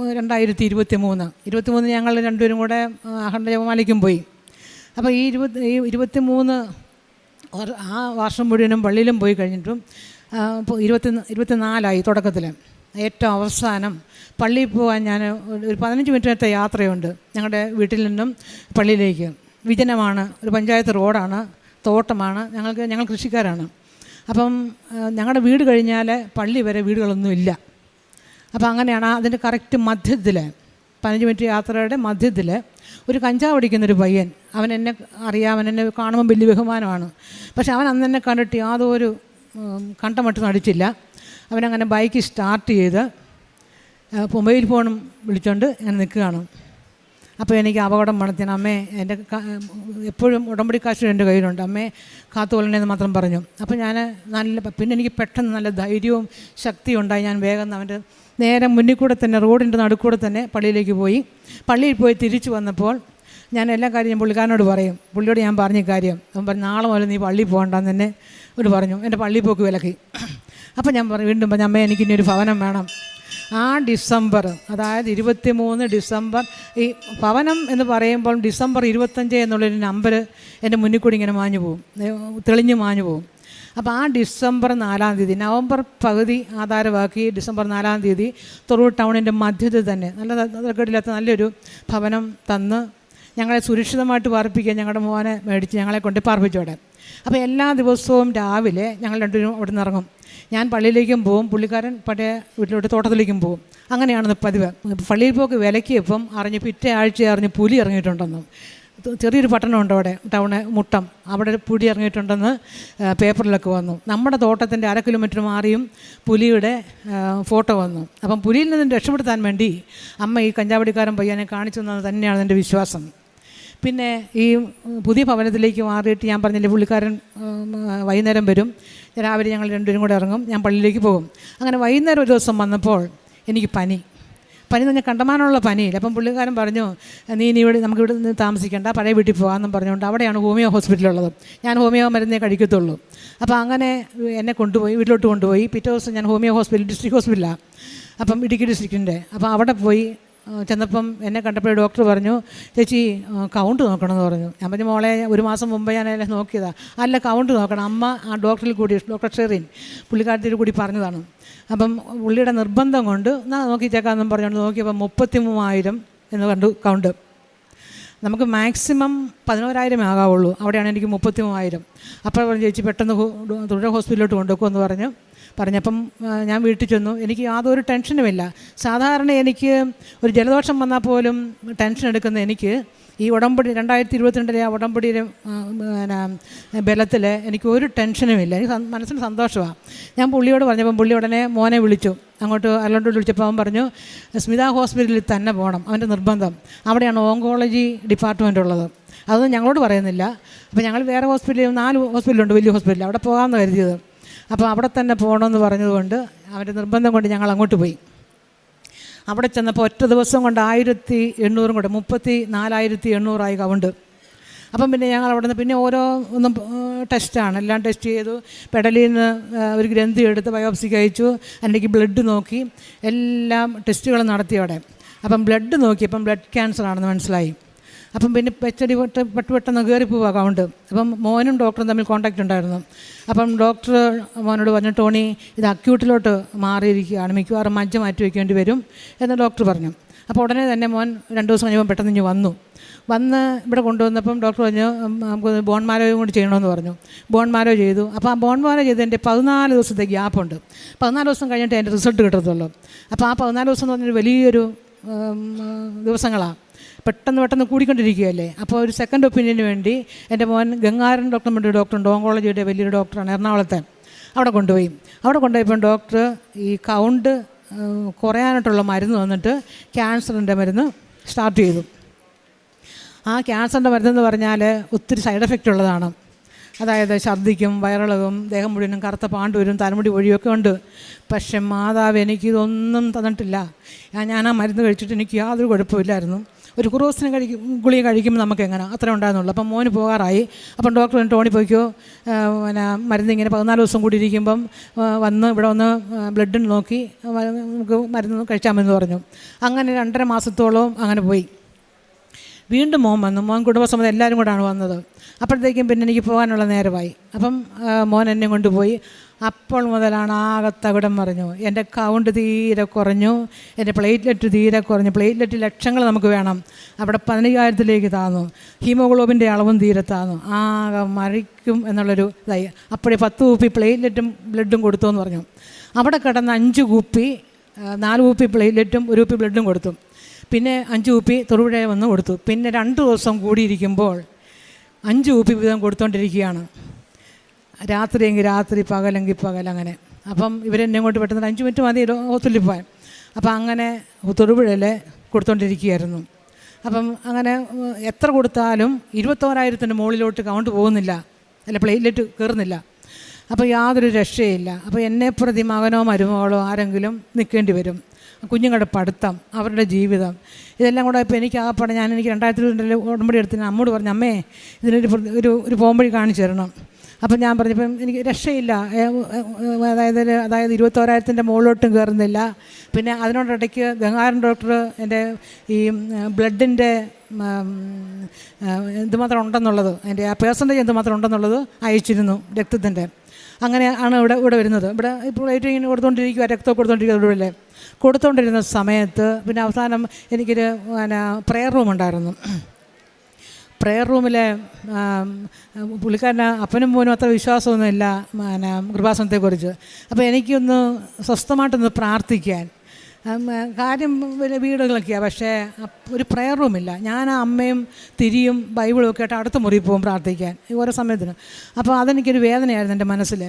2023 ഞങ്ങൾ രണ്ടുപേരും കൂടെ അഖണ്ഡ ജപമാലയ്ക്കും പോയി. അപ്പോൾ ഈ 23 ആ വർഷം മുഴുവനും പള്ളിയിലും പോയി കഴിഞ്ഞിട്ടും 24 തുടക്കത്തിൽ. ഏറ്റവും അവസാനം പള്ളിയിൽ പോകാൻ ഞാൻ ഒരു 15 മിനിറ്റത്തെ യാത്രയുണ്ട് ഞങ്ങളുടെ വീട്ടിൽ നിന്നും പള്ളിയിലേക്ക്. വിജനമാണ്, ഒരു പഞ്ചായത്ത് റോഡാണ്, തോട്ടമാണ്, ഞങ്ങൾ കൃഷിക്കാരാണ്. അപ്പം ഞങ്ങളുടെ വീട് കഴിഞ്ഞാൽ പള്ളി വരെ വീടുകളൊന്നുമില്ല. അപ്പം അങ്ങനെയാണ് അതിൻ്റെ കറക്റ്റ് മധ്യത്തിൽ, 15 മിനിറ്റ് യാത്രയുടെ മധ്യത്തിൽ ഒരു കഞ്ചാവ് അടിക്കുന്നൊരു പയ്യൻ. അവൻ എന്നെ അറിയാം, അവൻ എന്നെ കാണുമ്പോൾ വലിയ ബഹുമാനമാണ്. പക്ഷെ അവൻ അന്ന് എന്നെ കണ്ടിട്ട് യാതൊരു കണ്ടമട്ടും അടിച്ചില്ല. അവനങ്ങനെ ബൈക്ക് സ്റ്റാർട്ട് ചെയ്ത് മൊബൈൽ ഫോണും വിളിച്ചുകൊണ്ട് ഞാൻ നിൽക്കുകയാണ്. അപ്പോൾ എനിക്ക് അപകടം മണത്തിന് അമ്മേ, എൻ്റെ എപ്പോഴും ഉടമ്പടി കാശ് എൻ്റെ കയ്യിലുണ്ട്, അമ്മേ കാത്തുകൊള്ളണേന്ന് മാത്രം പറഞ്ഞു. അപ്പോൾ ഞാൻ പിന്നെ എനിക്ക് പെട്ടെന്ന് നല്ല ധൈര്യവും ശക്തിയും ഉണ്ടായി. ഞാൻ വേഗം അവൻ്റെ നേരെ മുന്നിൽ കൂടെ തന്നെ, റോഡിൻ്റെ നടുക്കൂടെ തന്നെ പള്ളിയിലേക്ക് പോയി. പള്ളിയിൽ പോയി തിരിച്ചു വന്നപ്പോൾ ഞാൻ എല്ലാ കാര്യം പുള്ളിക്കാരനോട് പറയും. പുള്ളിയോട് ഞാൻ പറഞ്ഞ കാര്യം അവൻ പറഞ്ഞു, നാളെ മുതൽ നീ പള്ളിയിൽ പോകണ്ടെന്ന് തന്നെ ഒരു പറഞ്ഞു. എൻ്റെ പള്ളിയിൽ പോക്ക് വിലക്കി. അപ്പോൾ ഞാൻ വീണ്ടും പറഞ്ഞു, അമ്മ എനിക്കിനി ഒരു ഭവനം വേണം. ആ ഡിസംബർ, അതായത് 23 ഡിസംബർ, ഈ ഭവനം എന്ന് പറയുമ്പോൾ ഡിസംബർ 25 എന്നുള്ളൊരു നമ്പർ എൻ്റെ മുന്നിൽ കൂടി ഇങ്ങനെ മാഞ്ഞു പോകും, തെളിഞ്ഞ് മാഞ്ഞു പോകും. അപ്പോൾ ആ ഡിസംബർ 4-ാം തീയതി, നവംബർ പകുതി ആധാരമാക്കി ഡിസംബർ 4-ാം തീയതി തൊറൂർ ടൗണിൻ്റെ മധ്യത്തിൽ തന്നെ നല്ല തരക്കേടില്ലാത്ത നല്ലൊരു ഭവനം തന്ന് ഞങ്ങളെ സുരക്ഷിതമായിട്ട് പാർപ്പിക്കുക. ഞങ്ങളുടെ മോനെ മേടിച്ച് ഞങ്ങളെ കൊണ്ട് പാർപ്പിച്ചോടെ. അപ്പോൾ എല്ലാ ദിവസവും രാവിലെ ഞങ്ങൾ രണ്ടുപേരും അവിടെ നിന്ന് ഇറങ്ങും. ഞാൻ പള്ളിയിലേക്കും പോവും, പുള്ളിക്കാരൻ പഴയ വീട്ടിലോട്ട് തോട്ടത്തിലേക്കും പോവും. അങ്ങനെയാണ് പതിവ്. പള്ളിയിൽ പോക്ക് വിലക്കിയപ്പം അറിഞ്ഞ് പിറ്റേ ആഴ്ച അറിഞ്ഞ് പുലി ഇറങ്ങിയിട്ടുണ്ടെന്നും, ചെറിയൊരു പട്ടണമുണ്ട് അവിടെ, ടൗണ് മുട്ടം, അവിടെ പുലി ഇറങ്ങിയിട്ടുണ്ടെന്ന് പേപ്പറിലൊക്കെ വന്നു. നമ്മുടെ തോട്ടത്തിൻ്റെ 1/2 കിലോമീറ്റർ മാറിയും പുലിയുടെ ഫോട്ടോ വന്നു. അപ്പം പുലിയിൽ നിന്ന് രക്ഷപ്പെടുത്താൻ വേണ്ടി അമ്മ ഈ കഞ്ചാവടിക്കാരൻ പയ്യനെ കാണിച്ചു തന്നത് തന്നെയാണ് എൻ്റെ വിശ്വാസം. പിന്നെ ഈ പുതിയ ഭവനത്തിലേക്ക് മാറിയിട്ട് ഞാൻ പറഞ്ഞില്ലേ, പുള്ളിക്കാരൻ വൈകുന്നേരം വരും, രാവിലെ ഞങ്ങൾ രണ്ടുപേരും കൂടെ ഇറങ്ങും, ഞാൻ പള്ളിയിലേക്ക് പോകും. അങ്ങനെ വൈകുന്നേരം ഒരു ദിവസം വന്നപ്പോൾ എനിക്ക് പനി എന്ന് പറഞ്ഞാൽ കണ്ടമാനമുള്ള പനിയില്ല. അപ്പം പുള്ളിക്കാരൻ പറഞ്ഞു, നീ ഇവിടെ നമുക്കിവിടെ നിന്ന് താമസിക്കേണ്ട, പഴയ വീട്ടിൽ പോകാമെന്നും പറഞ്ഞുകൊണ്ട് അവിടെയാണ് ഹോമിയോ ഹോസ്പിറ്റലുള്ളത്. ഞാൻ ഹോമിയോ മരുന്നേ കഴിക്കത്തുള്ളൂ. അപ്പോൾ അങ്ങനെ എന്നെ കൊണ്ടുപോയി, വീട്ടിലോട്ട് കൊണ്ടുപോയി. പിറ്റേ ദിവസം ഞാൻ ഹോമിയോ ഹോസ്പിറ്റൽ, ഡിസ്ട്രിക്ട് ഹോസ്പിറ്റലാണ്, അപ്പം ഇടുക്കി ഡിസ്ട്രിക്റ്റിൻ്റെ. അപ്പോൾ അവിടെ പോയി ചെന്നപ്പം എന്നെ കണ്ടപ്പോൾ ഡോക്ടർ പറഞ്ഞു, ചേച്ചി കൗണ്ട് നോക്കണമെന്ന് പറഞ്ഞു. ഞാൻ പറഞ്ഞു, മോളെ 1 മാസം മുമ്പ് ഞാൻ എന്നെ നോക്കിയതാണ്. അല്ല, കൗണ്ട് നോക്കണം. അമ്മ ആ ഡോക്ടറിൽ കൂടി, ഡോക്ടർ ഷെറിൻ പുള്ളിക്കാരത്തിൽ കൂടി പറഞ്ഞതാണ്. അപ്പം പുള്ളിയുടെ നിർബന്ധം കൊണ്ട് നോക്കിച്ചേക്കാമെന്നും പറഞ്ഞുകൊണ്ട് നോക്കിയപ്പോൾ 33,000 എന്ന് കണ്ടു കൗണ്ട്. നമുക്ക് മാക്സിമം 11,000 ആകാവുള്ളൂ. അവിടെയാണ് എനിക്ക് 33,000. അപ്പോൾ പറഞ്ഞു, ചേച്ചി പെട്ടെന്ന് തുടർ ഹോസ്പിറ്റലിലോട്ട് കൊണ്ടുപോകുമെന്ന് പറഞ്ഞപ്പം ഞാൻ വീട്ടിൽ ചെന്നു. എനിക്ക് യാതൊരു ടെൻഷനുമില്ല. സാധാരണ എനിക്ക് ഒരു ജലദോഷം വന്നാൽ പോലും ടെൻഷൻ എടുക്കുന്ന എനിക്ക് ഈ ഉടമ്പടി 2022 ആ ഉടമ്പടിയുടെ ബലത്തിൽ എനിക്ക് ഒരു ടെൻഷനുമില്ല. എനിക്ക് മനസ്സിന് സന്തോഷമാണ്. ഞാൻ പുള്ളിയോട് പറഞ്ഞപ്പം പുള്ളി ഉടനെ മോനെ വിളിച്ചു, അങ്ങോട്ട് അല്ലാണ്ട് വിളിച്ചപ്പോൾ അവൻ പറഞ്ഞു, സ്മിത ഹോസ്പിറ്റലിൽ തന്നെ പോകണം, അവൻ്റെ നിർബന്ധം. അവിടെയാണ് ഓങ്കോളജി ഡിപ്പാർട്ട്മെൻ്റ് ഉള്ളത്. അതൊന്നും ഞങ്ങളോട് പറയുന്നില്ല. അപ്പോൾ ഞങ്ങൾ വേറെ ഹോസ്പിറ്റലിൽ 4 ഹോസ്പിറ്റലുണ്ട്, വലിയ ഹോസ്പിറ്റൽ, അവിടെ പോകാമെന്ന് കരുതിയത്. അപ്പോൾ അവിടെ തന്നെ പോകണമെന്ന് പറഞ്ഞതുകൊണ്ട് അവൻ്റെ നിർബന്ധം കൊണ്ട് ഞങ്ങൾ അങ്ങോട്ട് പോയി. അവിടെ ചെന്നപ്പോൾ ഒറ്റ ദിവസം കൊണ്ട് 1,800 കൂടെ 34,800 കൗണ്ട്. അപ്പം പിന്നെ ഞങ്ങൾ അവിടെ നിന്ന് പിന്നെ ഓരോന്നും ടെസ്റ്റാണ്, എല്ലാം ടെസ്റ്റ് ചെയ്തു. പെടലിൽ നിന്ന് ഒരു ഗ്രന്ഥി എടുത്ത് ബയോപ്സിക്ക് അയച്ചു. എനിക്ക് ബ്ലഡ് നോക്കി, എല്ലാം ടെസ്റ്റുകൾ നടത്തി അവിടെ. അപ്പം ബ്ലഡ് നോക്കിയപ്പം ബ്ലഡ് ക്യാൻസർ ആണെന്ന് മനസ്സിലായി. അപ്പം പിന്നെ പെട്ടെന്ന് കയറിപ്പോവുക കൗണ്ട്. അപ്പം മോനും ഡോക്ടറും തമ്മിൽ കോൺടാക്റ്റ് ഉണ്ടായിരുന്നു. അപ്പം ഡോക്ടർ മോനോട് പറഞ്ഞു, ടോണി ഇത് അക്യൂട്ടിലോട്ട് മാറിയിരിക്കുകയാണ്, മിക്കവാറും മജ്ജ മാറ്റി വയ്ക്കേണ്ടി വരും എന്ന് ഡോക്ടർ പറഞ്ഞു. അപ്പോൾ ഉടനെ തന്നെ മോൻ 2 ദിവസം കഴിഞ്ഞപ്പോൾ പെട്ടെന്ന് ഇനി വന്ന് ഇവിടെ കൊണ്ടുവന്നപ്പം ഡോക്ടർ പറഞ്ഞു, നമുക്ക് ബോൺ മാരോയും കൂടി ചെയ്യണമെന്ന് പറഞ്ഞു. ബോൺ മാരോ ചെയ്തു. അപ്പോൾ ആ ബോൺ മാരോ ചെയ്തതിൻ്റെ 14 ദിവസത്തെ ഗ്യാപ്പുണ്ട്. 14 ദിവസം കഴിഞ്ഞിട്ട് അതിൻ്റെ റിസൾട്ട് കിട്ടത്തുള്ളൂ. അപ്പോൾ ആ 14 ദിവസം എന്ന് പറഞ്ഞൊരു വലിയൊരു ദിവസങ്ങളാണ്, പെട്ടെന്ന് കൂടിക്കൊണ്ടിരിക്കുകയല്ലേ. അപ്പോൾ ഒരു സെക്കൻഡ് ഒപ്പീനിയന് വേണ്ടി എൻ്റെ മോൻ ഗംഗാരൻ ഡോക്ടറുണ്ട്, ഓങ്കോളജിയുടെ വലിയൊരു ഡോക്ടറാണ്, എറണാകുളത്തെ. അവിടെ കൊണ്ടുപോയപ്പോൾ ഡോക്ടർ ഈ കൗണ്ട് കുറയാനായിട്ടുള്ള മരുന്ന് വന്നിട്ട് ക്യാൻസറിൻ്റെ മരുന്ന് സ്റ്റാർട്ട് ചെയ്തു. ആ ക്യാൻസറിൻ്റെ മരുന്നെന്ന് പറഞ്ഞാൽ ഒത്തിരി സൈഡ് എഫക്റ്റ് ഉള്ളതാണ്. അതായത് ഛർദ്ദിക്കും, വയറിളകും, ദേഹം മുഴുവനും കറുത്ത പാണ്ട് വരും, തലമുടി ഒഴിയൊക്കെ ഉണ്ട്. പക്ഷെ മാതാവ് എനിക്കിതൊന്നും തന്നിട്ടില്ല. ഞാൻ ആ മരുന്ന് കഴിച്ചിട്ട് എനിക്ക് യാതൊരു കുഴപ്പമില്ലായിരുന്നു. ഒരു കുറോസിന് ഗുളിക കഴിക്കുമ്പോൾ നമുക്ക് എങ്ങനെ അത്ര ഉണ്ടാകുന്നുള്ളൂ. അപ്പം മോന് പോകാറായി. അപ്പം ഡോക്ടർ ടോണി പോയിക്കോ, മരുന്ന് ഇങ്ങനെ 14 ദിവസം കൂടി ഇരിക്കുമ്പം ഇവിടെ വന്ന് ബ്ലഡ് നോക്കി നമുക്ക് മരുന്ന് കഴിച്ചാമെന്ന് പറഞ്ഞു. അങ്ങനെ 2.5 മാസത്തോളം അങ്ങനെ പോയി. വീണ്ടും മോൻ വന്നു. മോൻ കുടുംബസമേതം എല്ലാവരും കൂടാണ് വന്നത്. അപ്പോഴത്തേക്കും പിന്നെ എനിക്ക് പോകാനുള്ള നേരമായി. അപ്പം മോൻ എന്നെ കൊണ്ടുപോയി. അപ്പോൾ മുതലാണ് ആകത്തവിടം പറഞ്ഞു. എൻ്റെ കൗണ്ട് തീരെ കുറഞ്ഞു, എൻ്റെ പ്ലേറ്റ്ലെറ്റ് തീരെ കുറഞ്ഞു. പ്ലേറ്റ്ലെറ്റ് ലക്ഷങ്ങൾ നമുക്ക് വേണം, അവിടെ 15,000-ലേക്ക് താന്നു. ഹീമോഗ്ലോബിൻ്റെ അളവും തീരെ താന്നു. ആകെ മരിക്കും എന്നുള്ളൊരു ഇതായി. അപ്പോഴേ 10 കുപ്പി പ്ലേറ്റ്ലെറ്റും ബ്ലഡും കൊടുത്തു എന്ന് പറഞ്ഞു. അവിടെ കിടന്ന് 5 കുപ്പി, 4 കുപ്പി പ്ലേറ്റ്ലെറ്റും 1 കുപ്പി ബ്ലഡും കൊടുത്തു. പിന്നെ 5 കുപ്പി തൊടുപുഴ വന്ന് കൊടുത്തു. പിന്നെ 2 ദിവസം കൂടിയിരിക്കുമ്പോൾ 5 കുപ്പി വീതം കൊടുത്തോണ്ടിരിക്കുകയാണ്. രാത്രിയെങ്കിൽ രാത്രി, പകലെങ്കിൽ പകൽ, അങ്ങനെ. അപ്പം ഇവരെന്നെ കൊണ്ട് പെട്ടെന്ന് 5 മിനിറ്റ് മതി ഹോസ്പിറ്റലിൽ പോകാൻ. അപ്പം അങ്ങനെ തൊടുപുഴയിൽ കൊടുത്തോണ്ടിരിക്കുകയായിരുന്നു. അപ്പം അങ്ങനെ എത്ര കൊടുത്താലും 21,000-ൻ്റെ മുകളിലോട്ട് കൗണ്ട് പോകുന്നില്ല, അല്ല പ്ലേറ്റ്ലെറ്റ് കയറുന്നില്ല. അപ്പോൾ യാതൊരു രക്ഷയില്ല. അപ്പോൾ എന്നെ പ്രതി മകനോ മരുമകളോ ആരെങ്കിലും നിൽക്കേണ്ടി വരും. കുഞ്ഞുങ്ങളുടെ പഠിത്തം, അവരുടെ ജീവിതം, ഇതെല്ലാം കൂടെ ഇപ്പോൾ എനിക്ക് എനിക്ക് 2002 ഉടമ്പടി എടുത്തിന് അമ്മോട് പറഞ്ഞു, അമ്മേ ഇതിനൊരു പോംവഴി കാണിച്ചു തരണം. അപ്പം ഞാൻ പറഞ്ഞപ്പം എനിക്ക് രക്ഷയില്ല. അതായത് 21,000 മുകളിലോട്ടും കയറുന്നില്ല. പിന്നെ അതിനോടിടയ്ക്ക് ഗംഗാരൻ ഡോക്ടർ എൻ്റെ ഈ ബ്ലഡിൻ്റെ എന്തുമാത്രം ഉണ്ടെന്നുള്ളത്, എൻ്റെ ആ പേഴ്സൻറ്റേജ് എന്തുമാത്രം ഉണ്ടെന്നുള്ളത് അയച്ചിരുന്നു, രക്തത്തിൻ്റെ. അങ്ങനെയാണ് ഇവിടെ വരുന്നത്. ഇവിടെ ഇപ്പോൾ ഏറ്റവും ഇങ്ങനെ കൊടുത്തുകൊണ്ടിരിക്കുക, രക്തം കൊടുത്തുകൊണ്ടിരിക്കുക. കൊടുത്തുകൊണ്ടിരുന്ന സമയത്ത് പിന്നെ അവസാനം എനിക്കൊരു പ്രെയർ റൂം ഉണ്ടായിരുന്നു. പ്രെയർ റൂമിലെ പുള്ളിക്കാരന് അപ്പനും മോനും അത്ര വിശ്വാസമൊന്നുമില്ല കൃപാസനത്തെക്കുറിച്ച്. അപ്പോൾ എനിക്കൊന്ന് സ്വസ്ഥമായിട്ടൊന്ന് പ്രാർത്ഥിക്കാൻ കാര്യം വീടുകളൊക്കെയാണ്, പക്ഷേ ഒരു പ്രെയർ റൂമില്ല. ഞാൻ അമ്മയും തിരിയും ബൈബിളും ഒക്കെ ആയിട്ട് അടുത്ത മുറിയിൽ പോകും പ്രാർത്ഥിക്കാൻ ഓരോ സമയത്തിന്. അപ്പോൾ അതെനിക്കൊരു വേദനയായിരുന്നു എൻ്റെ മനസ്സിൽ.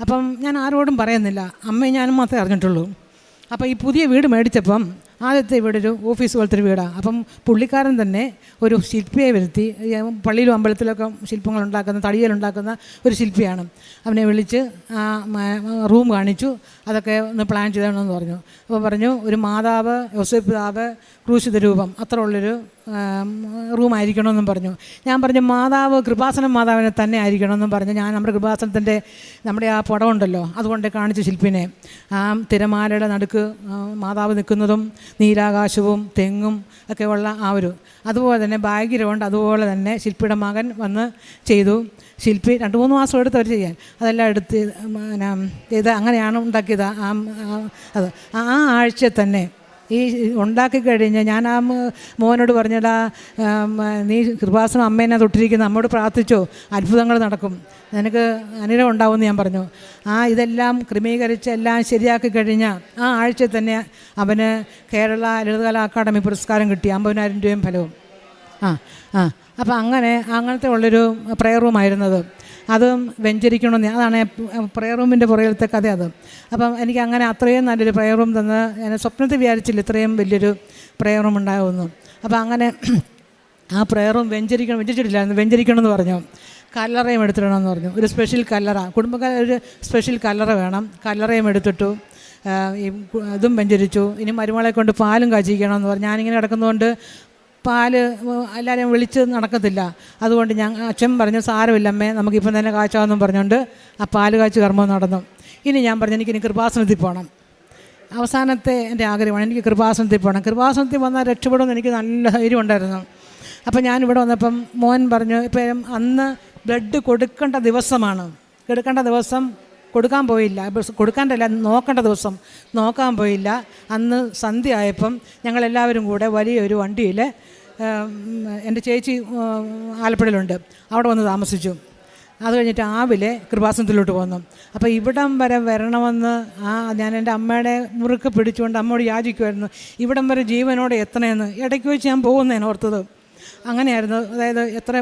അപ്പം ഞാൻ ആരോടും പറയുന്നില്ല, അമ്മയും ഞാനും മാത്രമേ അറിഞ്ഞിട്ടുള്ളൂ. അപ്പോൾ ഈ പുതിയ വീട് മേടിച്ചപ്പം ആദ്യത്തെ വീടൊരു ഓഫീസ് പോലത്തെ ഒരു വീടാണ്. അപ്പം പുള്ളിക്കാരൻ തന്നെ ഒരു ശില്പിയെ വരുത്തി, പള്ളിയിലും അമ്പലത്തിലൊക്കെ ശില്പങ്ങളുണ്ടാക്കുന്ന, തടിയിലുണ്ടാക്കുന്ന ഒരു ശില്പിയാണ്. അവനെ വിളിച്ച് റൂം കാണിച്ചു, അതൊക്കെ ഒന്ന് പ്ലാൻ ചെയ്യണമെന്ന് പറഞ്ഞു. അപ്പോൾ പറഞ്ഞു ഒരു മാതാവ്, യോസേപ്പ് പിതാവ്, ക്രൂശിത രൂപം അത്ര ഉള്ളൊരു റൂമായിരിക്കണമെന്നും പറഞ്ഞു. ഞാൻ പറഞ്ഞു മാതാവ് കൃപാസനം മാതാവിനെ തന്നെ ആയിരിക്കണമെന്നും പറഞ്ഞു. ഞാൻ നമ്മുടെ കൃപാസനത്തിൻ്റെ നമ്മുടെ ആ പടമുണ്ടല്ലോ അതുകൊണ്ട് കാണിച്ചു ശില്പിനെ. ആ തിരമാലയുടെ നടുക്ക് മാതാവ് നിൽക്കുന്നതും നീരാകാശവും തെങ്ങും ഒക്കെ ഉള്ള അതുപോലെ തന്നെ ബാഗ്യരമുണ്ട്. അതുപോലെ തന്നെ ശില്പിയുടെ മകൻ വന്ന് ചെയ്തു. ശില്പി 2-3 മാസം എടുത്ത് അവർ ചെയ്യാൻ. അതെല്ലാം എടുത്ത് ചെയ്ത് അങ്ങനെയാണ് ഉണ്ടാക്കിയത്. അത് ആ ആഴ്ച തന്നെ ഈ ഉണ്ടാക്കി കഴിഞ്ഞ് ഞാൻ ആ മോനോട് പറഞ്ഞടാ, നീ കൃപാസനം അമ്മേനെ തൊട്ടിരിക്കുന്ന അമ്മയോട് പ്രാർത്ഥിച്ചോ, അത്ഭുതങ്ങൾ നടക്കും, നിനക്ക് അനുഗ്രഹം ഉണ്ടാവുമെന്ന് ഞാൻ പറഞ്ഞു. ഇതെല്ലാം ക്രമീകരിച്ച് എല്ലാം ശരിയാക്കി കഴിഞ്ഞാൽ ആ ആഴ്ച തന്നെ അവന് കേരള ലളിതകലാ അക്കാദമി പുരസ്കാരം കിട്ടി, 50,000 രൂപയും ഫലവും. അപ്പം അങ്ങനത്തെ ഉള്ളൊരു പ്രെയർ റൂമായിരുന്നത്. അതും വെഞ്ചരിക്കണമെന്ന്, അതാണ് പ്രെയർ റൂമിൻ്റെ പുറകിലത്തെ കഥ അത്. അപ്പം എനിക്ക് അങ്ങനെ അത്രയും നല്ലൊരു പ്രെയർ റൂം തന്ന് ഞാൻ സ്വപ്നത്തിൽ വിചാരിച്ചില്ല ഇത്രയും വലിയൊരു പ്രെയർ റൂം ഉണ്ടാകുമെന്ന്. അപ്പം അങ്ങനെ ആ പ്രെയർ റൂം വെഞ്ചരിച്ചിട്ടില്ലായിരുന്നു, വെഞ്ചരിക്കണമെന്ന് പറഞ്ഞു. കല്ലറയും എടുത്തിടണമെന്ന് പറഞ്ഞു. ഒരു സ്പെഷ്യൽ കല്ലറ, കുടുംബക്കാർ ഒരു സ്പെഷ്യൽ കല്ലറ വേണം. കല്ലറയും എടുത്തിട്ടു, ഇതും വെഞ്ചരിച്ചു. ഇനി മരുമകളെ കൊണ്ട് പാലും കാച്ചിക്കണമെന്ന് പറഞ്ഞു. ഞാനിങ്ങനെ കിടക്കുന്നതുകൊണ്ട് പാല് എല്ലാവരെയും വിളിച്ച് നടക്കത്തില്ല. അതുകൊണ്ട് അച്ഛൻ പറഞ്ഞു സാരമില്ല അമ്മേ, നമുക്കിപ്പം തന്നെ കാച്ചാമെന്നും പറഞ്ഞുകൊണ്ട് ആ പാല് കാച്ച് കർമ്മം നടന്നു. ഇനി ഞാൻ പറഞ്ഞു എനിക്കിനി കൃപാസനത്തിൽ പോകണം. അവസാനത്തെ എൻ്റെ ആഗ്രഹമാണ് എനിക്ക് കൃപാസനത്തിൽ പോകണം. കൃപാസനത്തിൽ വന്നാൽ രക്ഷപ്പെടുമെന്ന് എനിക്ക് നല്ല ധൈര്യം ഉണ്ടായിരുന്നു. അപ്പം ഞാനിവിടെ വന്നപ്പം മോൻ പറഞ്ഞു, ഇപ്പം അന്ന് ബ്ലഡ് കൊടുക്കേണ്ട ദിവസമാണ്, കൊടുക്കാൻ പോയില്ല, കൊടുക്കാണ്ടല്ല നോക്കേണ്ട ദിവസം നോക്കാൻ പോയില്ല. അന്ന് സന്ധ്യ ആയപ്പം ഞങ്ങളെല്ലാവരും കൂടെ വലിയൊരു വണ്ടിയിൽ, എൻ്റെ ചേച്ചി ആലപ്പുഴയിലുണ്ട്, അവിടെ വന്ന് താമസിച്ചു. അത് കഴിഞ്ഞിട്ട് രാവിലെ കൃപാസനത്തിലോട്ട് പോന്നു. അപ്പോൾ ഇവിടം വരെ വരണമെന്ന് ഞാൻ എൻ്റെ അമ്മയുടെ മുറുക്ക് പിടിച്ചുകൊണ്ട് അമ്മയോട് യാചിക്കുമായിരുന്നു, ഇവിടം വരെ ജീവനോടെ എത്തണമെന്ന്. ഇടയ്ക്ക് വെച്ച് ഞാൻ പോകുന്നതിന് ഓർത്തത് അങ്ങനെയായിരുന്നു. അതായത് എത്ര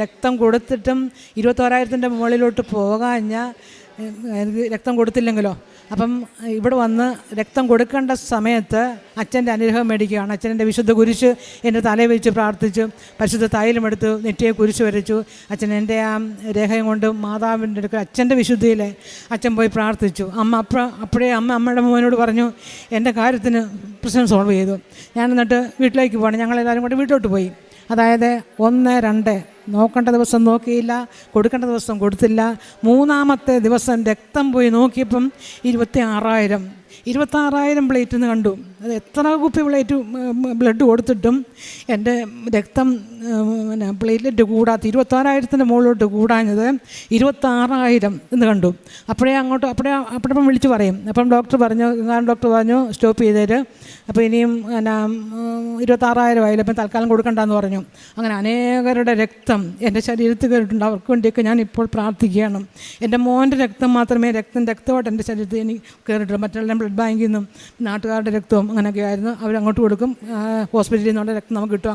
രക്തം കൊടുത്തിട്ടും 21,000 മുകളിലോട്ട് പോകാഞ്ഞ രക്തം കൊടുത്തില്ലെങ്കിലോ. അപ്പം ഇവിടെ വന്ന് രക്തം കൊടുക്കേണ്ട സമയത്ത് അച്ഛൻ്റെ അനുഗ്രഹം മേടിക്കുകയാണ്. അച്ഛൻ്റെ വിശുദ്ധ കുരിശ് എൻ്റെ തലയിൽ വെച്ച് പ്രാർത്ഥിച്ചു, പരിശുദ്ധ തൈലമെടുത്തു, നെറ്റിയെ കുരിശ് വരച്ചു. അച്ഛൻ എൻ്റെ ആ രേഖയും കൊണ്ട് മാതാവിൻ്റെ അടുക്കൽ അച്ഛൻ്റെ വിശുദ്ധിയിൽ അച്ഛൻ പോയി പ്രാർത്ഥിച്ചു. അപ്പോഴേ അമ്മയുടെ മോനോട് പറഞ്ഞു എൻ്റെ കാര്യത്തിന് പ്രശ്നം സോൾവ് ചെയ്തു. ഞാൻ എന്നിട്ട് വീട്ടിലേക്ക് പോകണം. ഞങ്ങളെല്ലാവരും കൂടെ വീട്ടിലോട്ട് പോയി. അതായത് 1, 2 നോക്കേണ്ട ദിവസം നോക്കിയില്ല, കൊടുക്കേണ്ട ദിവസം കൊടുത്തില്ല. 3-ാമത്തെ ദിവസം രക്തം പോയി നോക്കിയപ്പം 26,000 പ്ലേറ്റ് എന്ന് കണ്ടു. അത് എത്ര കുപ്പി ബ്ലഡ് കൊടുത്തിട്ടും എൻ്റെ രക്തം പ്ലേറ്റ്ലെറ്റ് കൂടാത്ത 26,000 മുകളിലോട്ട് കൂടാഞ്ഞത് 26,000 എന്ന് കണ്ടു. അപ്പോഴപ്പം വിളിച്ച് പറയും. അപ്പം ഡോക്ടർ പറഞ്ഞു സ്റ്റോപ്പ് ചെയ്തേര്, അപ്പോൾ ഇനിയും 26,000 ആയില്ല, അപ്പം തൽക്കാലം കൊടുക്കണ്ടെന്ന് പറഞ്ഞു. അങ്ങനെ അനേകരുടെ രക്തം എൻ്റെ ശരീരത്തിൽ കയറിയിട്ടുണ്ട്. അവർക്ക് വേണ്ടിയൊക്കെ ഞാൻ ഇപ്പോൾ പ്രാർത്ഥിക്കുകയാണ്. എൻ്റെ മോൻ്റെ രക്തം മാത്രമേ രക്തമായിട്ട് എൻ്റെ ശരീരത്തിൽ എനിക്ക് കയറിയിട്ടുള്ളൂ. മറ്റുള്ള ബ്ലഡ് ബാങ്കിൽ നിന്നും നാട്ടുകാരുടെ രക്തവും അങ്ങനെയൊക്കെ ആയിരുന്നു. അവരങ്ങോട്ട് കൊടുക്കും, ഹോസ്പിറ്റലിൽ നിന്നുള്ള രക്തം നമുക്ക് കിട്ടും.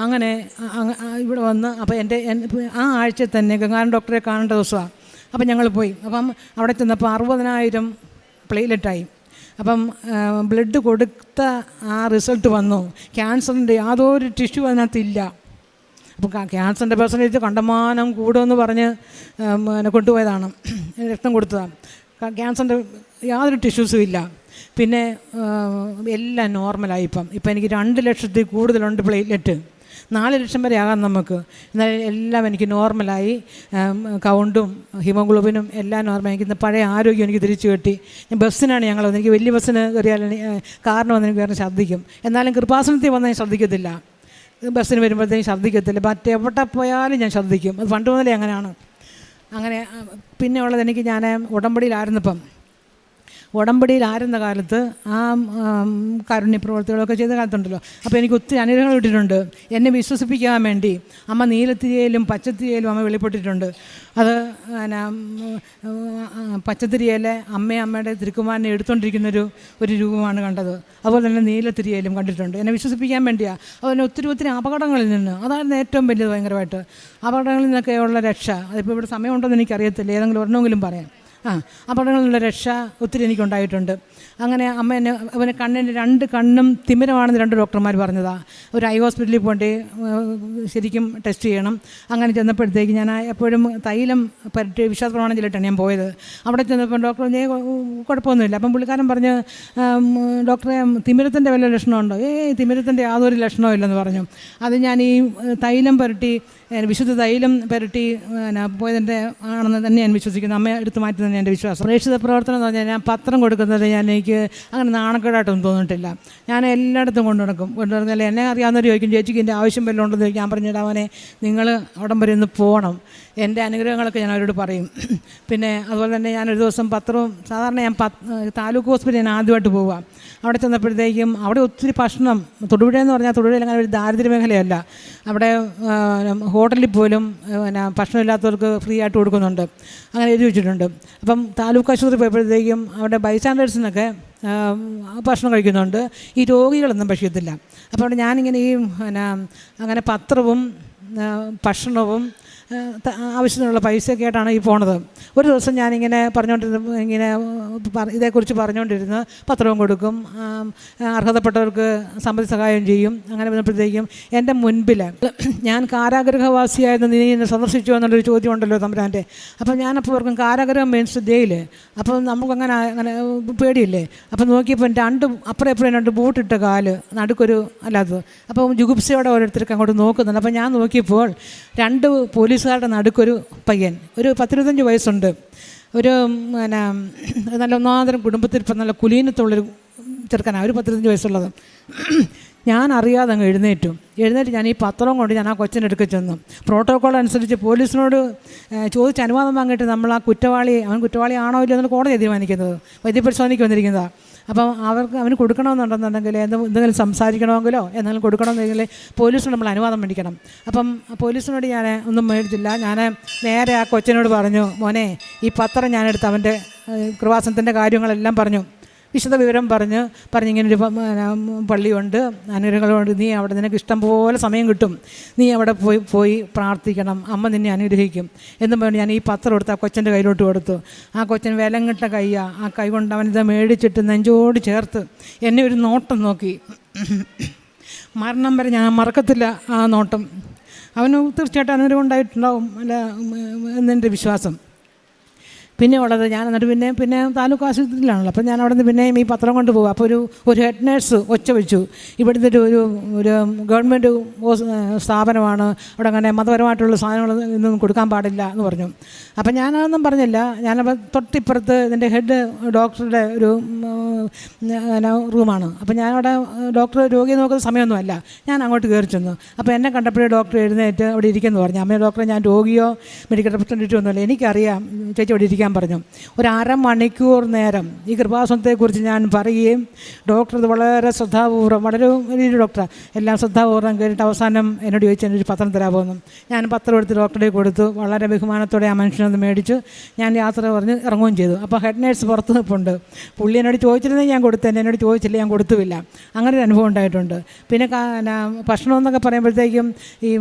അങ്ങനെ ഇവിടെ വന്ന് അപ്പോൾ ആ ആഴ്ച തന്നെ ഗംഗാരൻ ഡോക്ടറെ കാണേണ്ട ദിവസമാണ്. അപ്പം ഞങ്ങൾ പോയി. അപ്പം അവിടെ ചെന്നപ്പോൾ 60,000 പ്ലേറ്റ്ലെറ്റായി. അപ്പം ബ്ലഡ് കൊടുത്ത ആ റിസൾട്ട് വന്നു. ക്യാൻസറിൻ്റെ യാതൊരു ടിഷ്യൂ അതിനകത്തില്ല. അപ്പോൾ ക്യാൻസറിൻ്റെ പെർസെൻറ്റേജ് കണ്ടമാനം കൂടുമെന്ന് പറഞ്ഞ് കൊണ്ടുപോയതാണ്, രക്തം കൊടുത്തതാണ്. ക്യാൻസറിൻ്റെ യാതൊരു ടിഷ്യൂസും ഇല്ല. പിന്നെ എല്ലാം നോർമലായി. ഇപ്പം എനിക്ക് 2 ലക്ഷത്തിൽ കൂടുതലുണ്ട് പ്ലേറ്റ്ലെറ്റ്. 4 ലക്ഷം വരെ ആകാം നമുക്ക്. എന്നാൽ എല്ലാം എനിക്ക് നോർമലായി. കൗണ്ടും ഹിമോഗ്ലോബിനും എല്ലാം നോർമൽ. എനിക്ക് പഴയ ആരോഗ്യം എനിക്ക് തിരിച്ചു കിട്ടി. ഞാൻ ബസ്സിനാണ് ഞങ്ങൾ വന്നത്. എനിക്ക് വലിയ ബസ്സിന് കയറിയാൽ കാരണം വന്ന് എനിക്ക് വേറെ ഛർദ്ദിക്കും. എന്നാലും കൃപാസനത്തിൽ വന്നാൽ ഞാൻ ഛർദ്ദിക്കത്തില്ല. ബസ്സിന് വരുമ്പോഴത്തേക്കും ഛർദ്ദിക്കത്തില്ല. മറ്റെവിടെ പോയാലും ഞാൻ ഛർദ്ദിക്കും. അത് പണ്ട് മുതലേ അങ്ങനെയാണ്. അങ്ങനെ പിന്നെ ഉള്ളത് എനിക്ക്, ഞാൻ ഉടമ്പടിയിലായിരുന്ന കാലത്ത് ആ കാരുണ്യ പ്രവർത്തികളൊക്കെ ചെയ്ത കാലത്തുണ്ടല്ലോ, അപ്പോൾ എനിക്ക് ഒത്തിരി അനുഗ്രഹങ്ങൾ കിട്ടിയിട്ടുണ്ട്. എന്നെ വിശ്വസിപ്പിക്കാൻ വേണ്ടി അമ്മ നീലത്തിരിയിലും പച്ചത്തിരിയിലും അമ്മ വെളിപ്പെട്ടിട്ടുണ്ട്. അത് പച്ചത്തിരിയിലെ അമ്മയുടെ തിരുക്കുമാരനെ എടുത്തുകൊണ്ടിരിക്കുന്നൊരു രൂപമാണ് കണ്ടത്. അതുപോലെ തന്നെ നീലത്തിരിയിലും കണ്ടിട്ടുണ്ട്. എന്നെ വിശ്വസിപ്പിക്കാൻ വേണ്ടിയാണ്. അതുപോലെ ഒത്തിരി അപകടങ്ങളിൽ നിന്ന്, അതായിരുന്നു ഏറ്റവും വലിയത്. ഭയങ്കരമായിട്ട് അപകടങ്ങളിൽ നിന്നൊക്കെയുള്ള രക്ഷ. അതിപ്പോൾ ഇവിടെ സമയമുണ്ടെന്ന് എനിക്കറിയത്തില്ല, ഏതെങ്കിലും ഒരെണ്ണമെങ്കിലും പറയാം. അപകടങ്ങളിൽ നിന്നുള്ള രക്ഷ ഒത്തിരി എനിക്കുണ്ടായിട്ടുണ്ട്. അങ്ങനെ അമ്മ അവന് കണ്ണിൻ്റെ 2 കണ്ണും തിമിരമാണെന്ന് 2 ഡോക്ടർമാർ പറഞ്ഞതാണ്. ഒരു ഐ ഹോസ്പിറ്റലിൽ പോയിട്ട് ശരിക്കും ടെസ്റ്റ് ചെയ്യണം. അങ്ങനെ ചെന്നപ്പോഴത്തേക്ക് ഞാൻ എപ്പോഴും തൈലം പരട്ടി വിശ്വാസപ്രമാണം ചെല്ലിട്ടാണ് ഞാൻ പോയത്. അവിടെ ചെന്നപ്പോൾ ഡോക്ടർ കുഴപ്പമൊന്നുമില്ല. അപ്പം പുള്ളിക്കാരൻ പറഞ്ഞ്, ഡോക്ടറെ തിമിരത്തിൻ്റെ വല്ല ലക്ഷണമുണ്ടോ? തിമിരത്തിൻ്റെ യാതൊരു ലക്ഷണവും ഇല്ലെന്ന് പറഞ്ഞു. അത് ഞാൻ ഈ തൈലം പരട്ടി, വിശുദ്ധ തൈലം പരട്ടി പോയതിൻ്റെ ആണെന്ന് തന്നെ ഞാൻ വിശ്വസിക്കുന്നു. അമ്മ എടുത്തു മാറ്റി തന്നെ എൻ്റെ വിശ്വാസം. പ്രേക്ഷിത പ്രവർത്തനം എന്ന് പറഞ്ഞാൽ ഞാൻ പത്രം കൊടുക്കുന്നത് എനിക്ക് അങ്ങനെ നാണക്കേടായിട്ടൊന്നും തോന്നിയിട്ടില്ല. ഞാൻ എല്ലായിടത്തും കൊണ്ടുനടക്കില്ല. എന്നെ അറിയാവുന്നവർ ചോദിക്കും, ചേച്ചിക്ക് എൻ്റെ ആവശ്യം വല്ലതും ഉണ്ടെന്ന് ചോദിക്കും. ഞാൻ പറഞ്ഞിടാവനെ, നിങ്ങൾ അവിടം വരെ ഒന്ന് പോകണം. എൻ്റെ അനുഗ്രഹങ്ങളൊക്കെ ഞാൻ അവരോട് പറയും. പിന്നെ അതുപോലെ തന്നെ ഞാനൊരു ദിവസം പത്രവും, സാധാരണ ഞാൻ താലൂക്ക് ഹോസ്പിറ്റലിൽ ഞാൻ ആദ്യമായിട്ട് പോവുക. അവിടെ ചെന്നപ്പോഴത്തേക്കും അവിടെ ഒത്തിരി ഭക്ഷണം, തൊടുപുഴയെന്ന് പറഞ്ഞാൽ തൊടുപുഴയിൽ അങ്ങനെ ഒരു ദാരിദ്ര്യ മേഖലയല്ല. അവിടെ ഹോട്ടലിൽ പോലും ഭക്ഷണമില്ലാത്തവർക്ക് ഫ്രീ ആയിട്ട് കൊടുക്കുന്നുണ്ട്. അങ്ങനെ എഴുതി വെച്ചിട്ടുണ്ട്. അപ്പം താലൂക്ക് ആശുപത്രി പോയപ്പോഴത്തേക്കും അവിടെ ബൈസ്റ്റാൻഡേഴ്സിനൊക്കെ ഭക്ഷണം കഴിക്കുന്നുണ്ട്. ഈ രോഗികളൊന്നും ഭക്ഷ്യത്തില്ല. അപ്പോൾ അവിടെ ഞാനിങ്ങനെ അങ്ങനെ പത്രവും ഭക്ഷണവും ആവശ്യത്തിനുള്ള പൈസയൊക്കെ ആയിട്ടാണ് ഈ പോണത്. ഒരു ദിവസം ഞാനിങ്ങനെ ഇതേക്കുറിച്ച് പറഞ്ഞുകൊണ്ടിരുന്ന് പത്രവും കൊടുക്കും, അർഹതപ്പെട്ടവർക്ക് സാമ്പത്തിക സഹായം ചെയ്യും. അങ്ങനെ വന്നപ്പോഴത്തേക്കും എൻ്റെ മുൻപിൽ, ഞാൻ കാരാഗ്രഹവാസിയായിരുന്നു, നീ എന്നെ സന്ദർശിച്ചു എന്നുള്ളൊരു ചോദ്യം ഉണ്ടല്ലോ തമ്പുരാൻ്റെ. അപ്പം ഞാനപ്പോൾ ഓർക്കും കാരാഗ്രഹം മീൻസ് ജയിൽ. അപ്പം നമുക്കങ്ങനെ പേടിയില്ലേ. അപ്പം നോക്കിയപ്പോൾ അപ്പുറം 2 ബൂട്ടിട്ട കാല്, നടുക്കൊരു അല്ലാത്തത്. അപ്പം ജുഗുപ്സയോടെ ഓരോരുത്തർക്ക് അങ്ങോട്ട് നോക്കുന്നുണ്ട്. അപ്പം ഞാൻ നോക്കിയപ്പോൾ 2 പോലീസുകാരുടെ നടുക്കൊരു പയ്യൻ, ഒരു 10-25 വയസ്സുണ്ട്. ഒരു നല്ല ഒന്നാന്തരം കുടുംബത്തിൽ ഇപ്പം നല്ല കുലീനത്തുള്ളൊരു ചെറുക്കനാണ്, ഒരു 10-25 വയസ്സുള്ളത്. ഞാൻ അറിയാതെ അങ്ങ് എഴുന്നേറ്റ് ഞാൻ ഈ പത്രം കൊണ്ട് ഞാൻ ആ കൊച്ചിൻ്റെ അടുക്കൽ ചെന്നു. പ്രോട്ടോക്കോൾ അനുസരിച്ച് പോലീസിനോട് ചോദിച്ച് അനുവാദം വാങ്ങിയിട്ട് നമ്മൾ ആ അവൻ കുറ്റവാളിയാണോ ഇല്ലയോ എന്നുള്ള കോടതി തീരുമാനിക്കുന്നത്, വൈദ്യപരിശോധനയ്ക്ക് വന്നിരിക്കുന്നതാണ്. അപ്പം അവന് കൊടുക്കണമെന്നുണ്ടെന്നുണ്ടെങ്കിൽ എന്തെങ്കിലും സംസാരിക്കണമെങ്കിലോ എന്തെങ്കിലും കൊടുക്കണമെന്നെങ്കിൽ പോലീസിനോട് നമ്മൾ അനുവാദം മേടിക്കണം. അപ്പം പോലീസിനോട് ഞാൻ ഒന്നും മേടിച്ചില്ല. ഞാൻ നേരെ ആ കൊച്ചിനോട് പറഞ്ഞു, മോനെ ഈ പത്രം ഞാനെടുത്ത് അവൻ്റെ കൃപാസനത്തിൻ്റെ കാര്യങ്ങളെല്ലാം പറഞ്ഞു, വിശദ വിവരം പറഞ്ഞിങ്ങനൊരു പള്ളിയുണ്ട്, അനുഗ്രഹങ്ങളുണ്ട്, നീ അവിടെ നിനക്ക് ഇഷ്ടം പോലെ സമയം കിട്ടും, നീ അവിടെ പോയി പ്രാർത്ഥിക്കണം, അമ്മ നിന്നെ അനുഗ്രഹിക്കും എന്നും പറഞ്ഞു. ഞാൻ ഈ പത്രം എടുത്ത് ആ കൊച്ചൻ്റെ കയ്യിലോട്ട് കൊടുത്തു. ആ കൊച്ചൻ വിലങ്ങിട്ട കയ്യാണ്. ആ കൈ കൊണ്ട് അവനിത് മേടിച്ചിട്ട് നെഞ്ചോട് ചേർത്ത് എന്നെ ഒരു നോട്ടം നോക്കി. മരണം വരെ ഞാൻ മറക്കത്തില്ല ആ നോട്ടം. അവന് തീർച്ചയായിട്ടും അനുഗ്രഹം ഉണ്ടായിട്ടുണ്ടാവും അല്ല എന്നെൻ്റെ വിശ്വാസം. പിന്നെ ഉള്ളത് ഞാൻ എന്നിട്ട് പിന്നെ താലൂക്ക് ആശുപത്രിയിലാണല്ലോ. അപ്പം ഞാൻ അവിടെ നിന്ന് പിന്നെയും ഈ പത്രം കൊണ്ട് പോകും. അപ്പോൾ ഒരു ഹെഡ് നേഴ്സ് ഒച്ച വെച്ചു, ഇവിടുത്തെ ഒരു ഗവൺമെൻറ് സ്ഥാപനമാണ്, അവിടെ അങ്ങനെ മതപരമായിട്ടുള്ള സാധനങ്ങൾ ഇതൊന്നും കൊടുക്കാൻ പാടില്ല എന്ന് പറഞ്ഞു. അപ്പം ഞാനതൊന്നും പറഞ്ഞില്ല. ഞാനപ്പോൾ തൊട്ടിപ്പുറത്ത് ഇതിൻ്റെ ഹെഡ് ഡോക്ടറുടെ ഒരു റൂമാണ്. അപ്പം ഞാനവിടെ ഡോക്ടർ രോഗിയെ നോക്കുന്ന സമയമൊന്നുമല്ല. ഞാൻ അങ്ങോട്ട് കയറി ചെന്നു. അപ്പോൾ എന്നെ കണ്ടപ്പോഴേ ഡോക്ടർ എഴുന്നേറ്റ് അവിടെ ഇരിക്കുമെന്ന് പറഞ്ഞു. അമ്മേ ഡോക്ടറെ, ഞാൻ രോഗിയോ മെഡിക്കൽ റെപ്രസെൻറ്റേറ്റീവോ ഒന്നുമല്ല, എനിക്കറിയാം ചേച്ചി അവിടെ ഇരിക്കാൻ പറഞ്ഞു. ഒരു 1/2 മണിക്കൂർ നേരം ഈ കൃപാസനത്തെക്കുറിച്ച് ഞാൻ പറയുകയും ഡോക്ടർ ഇത് വളരെ ശ്രദ്ധാപൂർവ്വം, വളരെ വലിയൊരു ഡോക്ടറാണ്, എല്ലാം ശ്രദ്ധാപൂർവ്വം കേട്ടിട്ട് അവസാനം എന്നോട് ചോദിച്ചു എന്നൊരു പത്രം തരാമെന്നും. ഞാൻ പത്രം എടുത്ത് ഡോക്ടറെ കൊടുത്തു. വളരെ ബഹുമാനത്തോടെ ആ മനുഷ്യനൊന്ന് മേടിച്ചു. ഞാൻ യാത്ര പറഞ്ഞ് ഇറങ്ങുകയും ചെയ്തു. അപ്പോൾ ഹെഡ് നേഴ്സ് പുറത്ത് നിൽപ്പുണ്ട്. പുള്ളി എന്നോട് ചോദിച്ചിരുന്നെങ്കിൽ ഞാൻ കൊടുത്തേനെ, എന്നോട് ചോദിച്ചില്ല, ഞാൻ കൊടുത്തുമില്ല. അങ്ങനെ ഒരു അനുഭവം ഉണ്ടായിട്ടുണ്ട്. പിന്നെ ഭക്ഷണം എന്നൊക്കെ പറയുമ്പോഴത്തേക്കും ഈ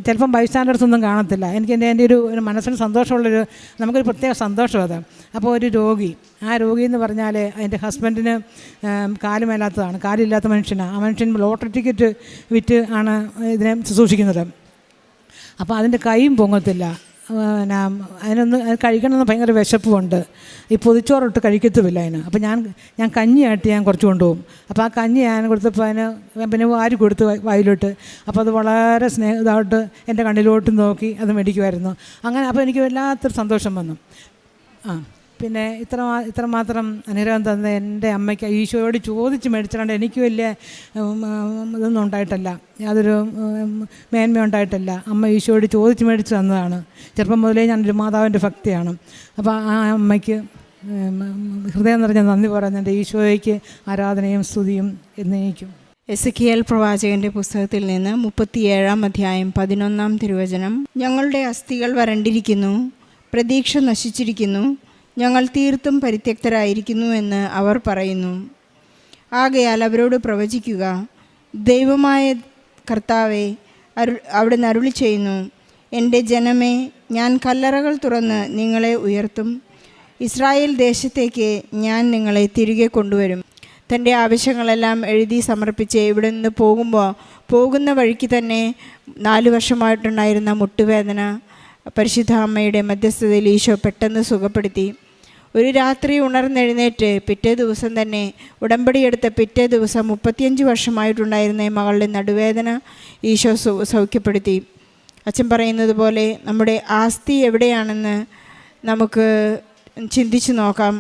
ചിലപ്പം ബൈസ്റ്റാൻഡേഴ്സ് ഒന്നും കാണത്തില്ല. എനിക്ക് എൻ്റെ ഒരു മനസ്സിന് സന്തോഷമുള്ളൊരു, നമുക്കൊരു പ്രത്യേക സന്തോഷം അത്. അപ്പോൾ ഒരു രോഗി, ആ രോഗി എന്ന് പറഞ്ഞാൽ എൻ്റെ ഹസ്ബൻഡിന് കാലുമേലാത്തതാണ്, കാലില്ലാത്ത മനുഷ്യനാണ്. ആ മനുഷ്യൻ ലോട്ടറി ടിക്കറ്റ് വിറ്റ് ആണ് ഇതിനെ സൂക്ഷിക്കുന്നത്. അപ്പോൾ അതിൻ്റെ കൈയും പൊങ്ങത്തില്ല. പിന്നെ അതിനൊന്ന് കഴിക്കണമെന്ന് ഭയങ്കര വിശപ്പുമുണ്ട്. ഈ പൊതിച്ചോറിട്ട് കഴിക്കത്തുമില്ല അതിന്. അപ്പോൾ ഞാൻ കഞ്ഞിയായിട്ട് ഞാൻ കുറച്ച് കൊണ്ടുപോകും. അപ്പോൾ ആ കഞ്ഞി ഞാൻ കൊടുത്തപ്പോൾ അതിന് പിന്നെ വാരി കൊടുത്ത് വായിലോട്ട്. അപ്പോൾ അത് വളരെ ഇതായിട്ട് എൻ്റെ കണ്ണിലോട്ട് നോക്കി അത് മേടിക്കുമായിരുന്നു. അങ്ങനെ അപ്പോൾ എനിക്ക് വല്ലാത്തൊരു സന്തോഷം വന്നു. പിന്നെ ഇത്രമാത്രം അനുഗ്രഹം തന്ന എൻ്റെ അമ്മയ്ക്ക് ഈശോയോട് ചോദിച്ച് മേടിച്ചിട്ടുണ്ട്. എനിക്ക് വലിയ ഇതൊന്നും ഉണ്ടായിട്ടല്ല, യാതൊരു മേന്മ ഉണ്ടായിട്ടല്ല. അമ്മ ഈശോയോട് ചോദിച്ച് മേടിച്ച് തന്നതാണ്. ചെറുപ്പം മുതലേ ഞാനൊരു മാതാവിൻ്റെ ഭക്തിയാണ്. അപ്പോൾ ആ അമ്മയ്ക്ക് ഹൃദയം നിറഞ്ഞ നന്ദി പറയുന്ന എൻ്റെ ഈശോയ്ക്ക് ആരാധനയും സ്തുതിയും എന്നേക്കും. എസെക്കിയേൽ പ്രവാചകന്റെ പുസ്തകത്തിൽ നിന്ന് 37-ാം അധ്യായം 11-ാം തിരുവചനം. ഞങ്ങളുടെ അസ്ഥികൾ വരണ്ടിരിക്കുന്നു, പ്രതീക്ഷ നശിച്ചിരിക്കുന്നു, ഞങ്ങൾ തീർത്തും പരിത്യക്തരായിരിക്കുന്നു എന്ന് അവർ പറയുന്നു. ആകയാൽ അവരോട് പ്രവചിക്കുക, ദൈവമായ കർത്താവേ, അവിടുന്ന് അരുളി ചെയ്യുന്നു, എൻ്റെ ജനമേ, ഞാൻ കല്ലറകൾ തുറന്ന് നിങ്ങളെ ഉയർത്തും, ഇസ്രായേൽ ദേശത്തേക്ക് ഞാൻ നിങ്ങളെ തിരികെ കൊണ്ടുവരും. തൻ്റെ ആവശ്യങ്ങളെല്ലാം എഴുതി സമർപ്പിച്ച് ഇവിടെ നിന്ന് പോകുന്ന വഴിക്ക് തന്നെ 4 വർഷമായിട്ടുണ്ടായിരുന്ന മുട്ടുവേദന പരിശുദ്ധ അമ്മയുടെ മധ്യസ്ഥതയിൽ ഈശോ പെട്ടെന്ന് സുഖപ്പെടുത്തി. ഒരു രാത്രി ഉണർന്നെഴുന്നേറ്റ് പിറ്റേ ദിവസം തന്നെ ഉടമ്പടിയെടുത്ത പിറ്റേ ദിവസം 35 വർഷമായിട്ടുണ്ടായിരുന്ന മകളുടെ നടുവേദന ഈശോ സൗഖ്യപ്പെടുത്തി. അച്ഛൻ പറയുന്നത് പോലെ നമ്മുടെ ആസ്തി എവിടെയാണെന്ന് നമുക്ക് ചിന്തിച്ച് നോക്കാം.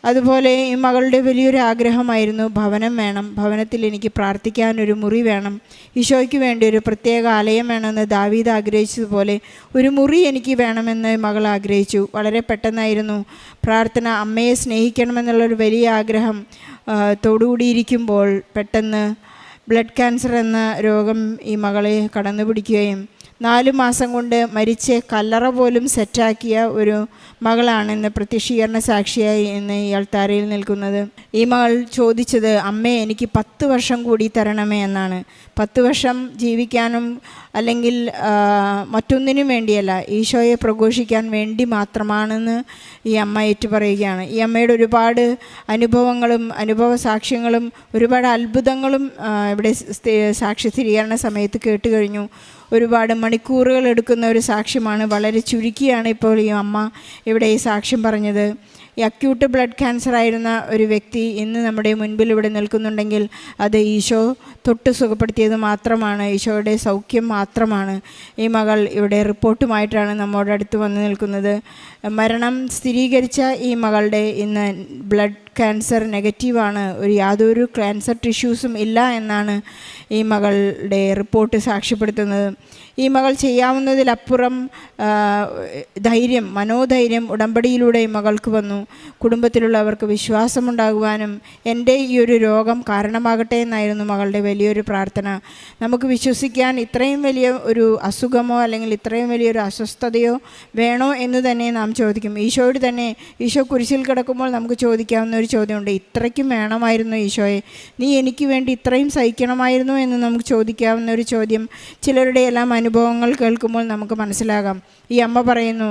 അതുപോലെ ഈ മകളുടെ വലിയൊരു ആഗ്രഹമായിരുന്നു ഭവനം വേണം, ഭവനത്തിൽ എനിക്ക് പ്രാർത്ഥിക്കാനൊരു മുറി വേണം, ഈശോയ്ക്ക് വേണ്ടി ഒരു പ്രത്യേക ആലയം വേണമെന്ന് ദാവീദ് ആഗ്രഹിച്ചതുപോലെ ഒരു മുറി എനിക്ക് വേണമെന്ന് മകൾ ആഗ്രഹിച്ചു. വളരെ പെട്ടെന്നായിരുന്നു പ്രാർത്ഥന. അമ്മയെ സ്നേഹിക്കണമെന്നുള്ളൊരു വലിയ ആഗ്രഹം തോടുകൂടിയിരിക്കുമ്പോൾ പെട്ടെന്ന് ബ്ലഡ് ക്യാൻസർ എന്ന രോഗം ഈ മകളെ കടന്നു പിടിക്കുകയും 4 മാസം കൊണ്ട് മരിച്ച് കല്ലറ പോലും സെറ്റാക്കിയ ഒരു മകളാണ് ഇന്ന് പ്രത്യക്ഷീകരണ സാക്ഷിയായി ഇന്ന് ഈ അൾത്താരയിൽ നിൽക്കുന്നത്. ഈ മകൾ ചോദിച്ചത്, അമ്മേ എനിക്ക് 10 വർഷം കൂടി തരണമേ എന്നാണ്. 10 വർഷം ജീവിക്കാനും അല്ലെങ്കിൽ മറ്റൊന്നിനും വേണ്ടിയല്ല, ഈശോയെ പ്രഘോഷിക്കാൻ വേണ്ടി മാത്രമാണെന്ന് ഈ അമ്മ ഏറ്റുപറയുകയാണ്. ഈ അമ്മയുടെ ഒരുപാട് അനുഭവങ്ങളും അനുഭവ സാക്ഷ്യങ്ങളും ഒരുപാട് അത്ഭുതങ്ങളും ഇവിടെ സാക്ഷി സ്ഥിരീകരണ സമയത്ത് കേട്ട് കഴിഞ്ഞു. ഒരുപാട് മണിക്കൂറുകൾ എടുക്കുന്ന ഒരു സാക്ഷ്യമാണ്. വളരെ ചുരുക്കിയാണ് ഇപ്പോൾ ഈ അമ്മ ഇവിടെ ഈ സാക്ഷ്യം പറഞ്ഞത്. ഈ അക്യൂട്ട് ബ്ലഡ് ക്യാൻസർ ആയിരുന്ന ഒരു വ്യക്തി ഇന്ന് നമ്മുടെ മുൻപിൽ ഇവിടെ നിൽക്കുന്നുണ്ടെങ്കിൽ അത് ഈശോ തൊട്ട് സുഖപ്പെടുത്തിയത് മാത്രമാണ്, ഈശോയുടെ സൗഖ്യം മാത്രമാണ്. ഈ മകൾ ഇവിടെ റിപ്പോർട്ടുമായിട്ടാണ് നമ്മോട് അടുത്ത് വന്ന് നിൽക്കുന്നത്. മരണം സ്ഥിരീകരിച്ച ഈ മകളുടെ ഇന്ന് ബ്ലഡ് ക്യാൻസർ നെഗറ്റീവാണ്, യാതൊരു ക്യാൻസർ ടിഷ്യൂസും ഇല്ല എന്നാണ് ഈ മകളുടെ റിപ്പോർട്ട് സാക്ഷ്യപ്പെടുത്തുന്നത്. ഈ മകൾ ചെയ്യാവുന്നതിലപ്പുറം ധൈര്യം, മനോധൈര്യം ഉടമ്പടിയിലൂടെ ഈ മകൾക്ക് വന്നു. കുടുംബത്തിലുള്ളവർക്ക് വിശ്വാസമുണ്ടാകുവാനും എൻ്റെ ഈ ഒരു രോഗം കാരണമാകട്ടെ എന്നായിരുന്നു മകളുടെ വലിയൊരു പ്രാർത്ഥന. നമുക്ക് വിശ്വസിക്കാൻ ഇത്രയും വലിയ ഒരു അസുഖമോ അല്ലെങ്കിൽ ഇത്രയും വലിയൊരു അസ്വസ്ഥതയോ വേണോ എന്ന് തന്നെ നാം ചോദിക്കും. ഈശോയോട് തന്നെ, ഈശോ കുരിശിൽ കിടക്കുമ്പോൾ നമുക്ക് ചോദിക്കാവുന്ന ഒരു ചോദ്യമുണ്ട്, ഇത്രയ്ക്കും വേണമായിരുന്നു ഈശോയെ, നീ എനിക്ക് വേണ്ടി ഇത്രയും സഹിക്കണമായിരുന്നു എന്ന് നമുക്ക് ചോദിക്കാവുന്ന ഒരു ചോദ്യം ചിലരുടെ എല്ലാം അനുഭവങ്ങൾ കേൾക്കുമ്പോൾ നമുക്ക് മനസ്സിലാകാം. ഈ അമ്മ പറയുന്നു,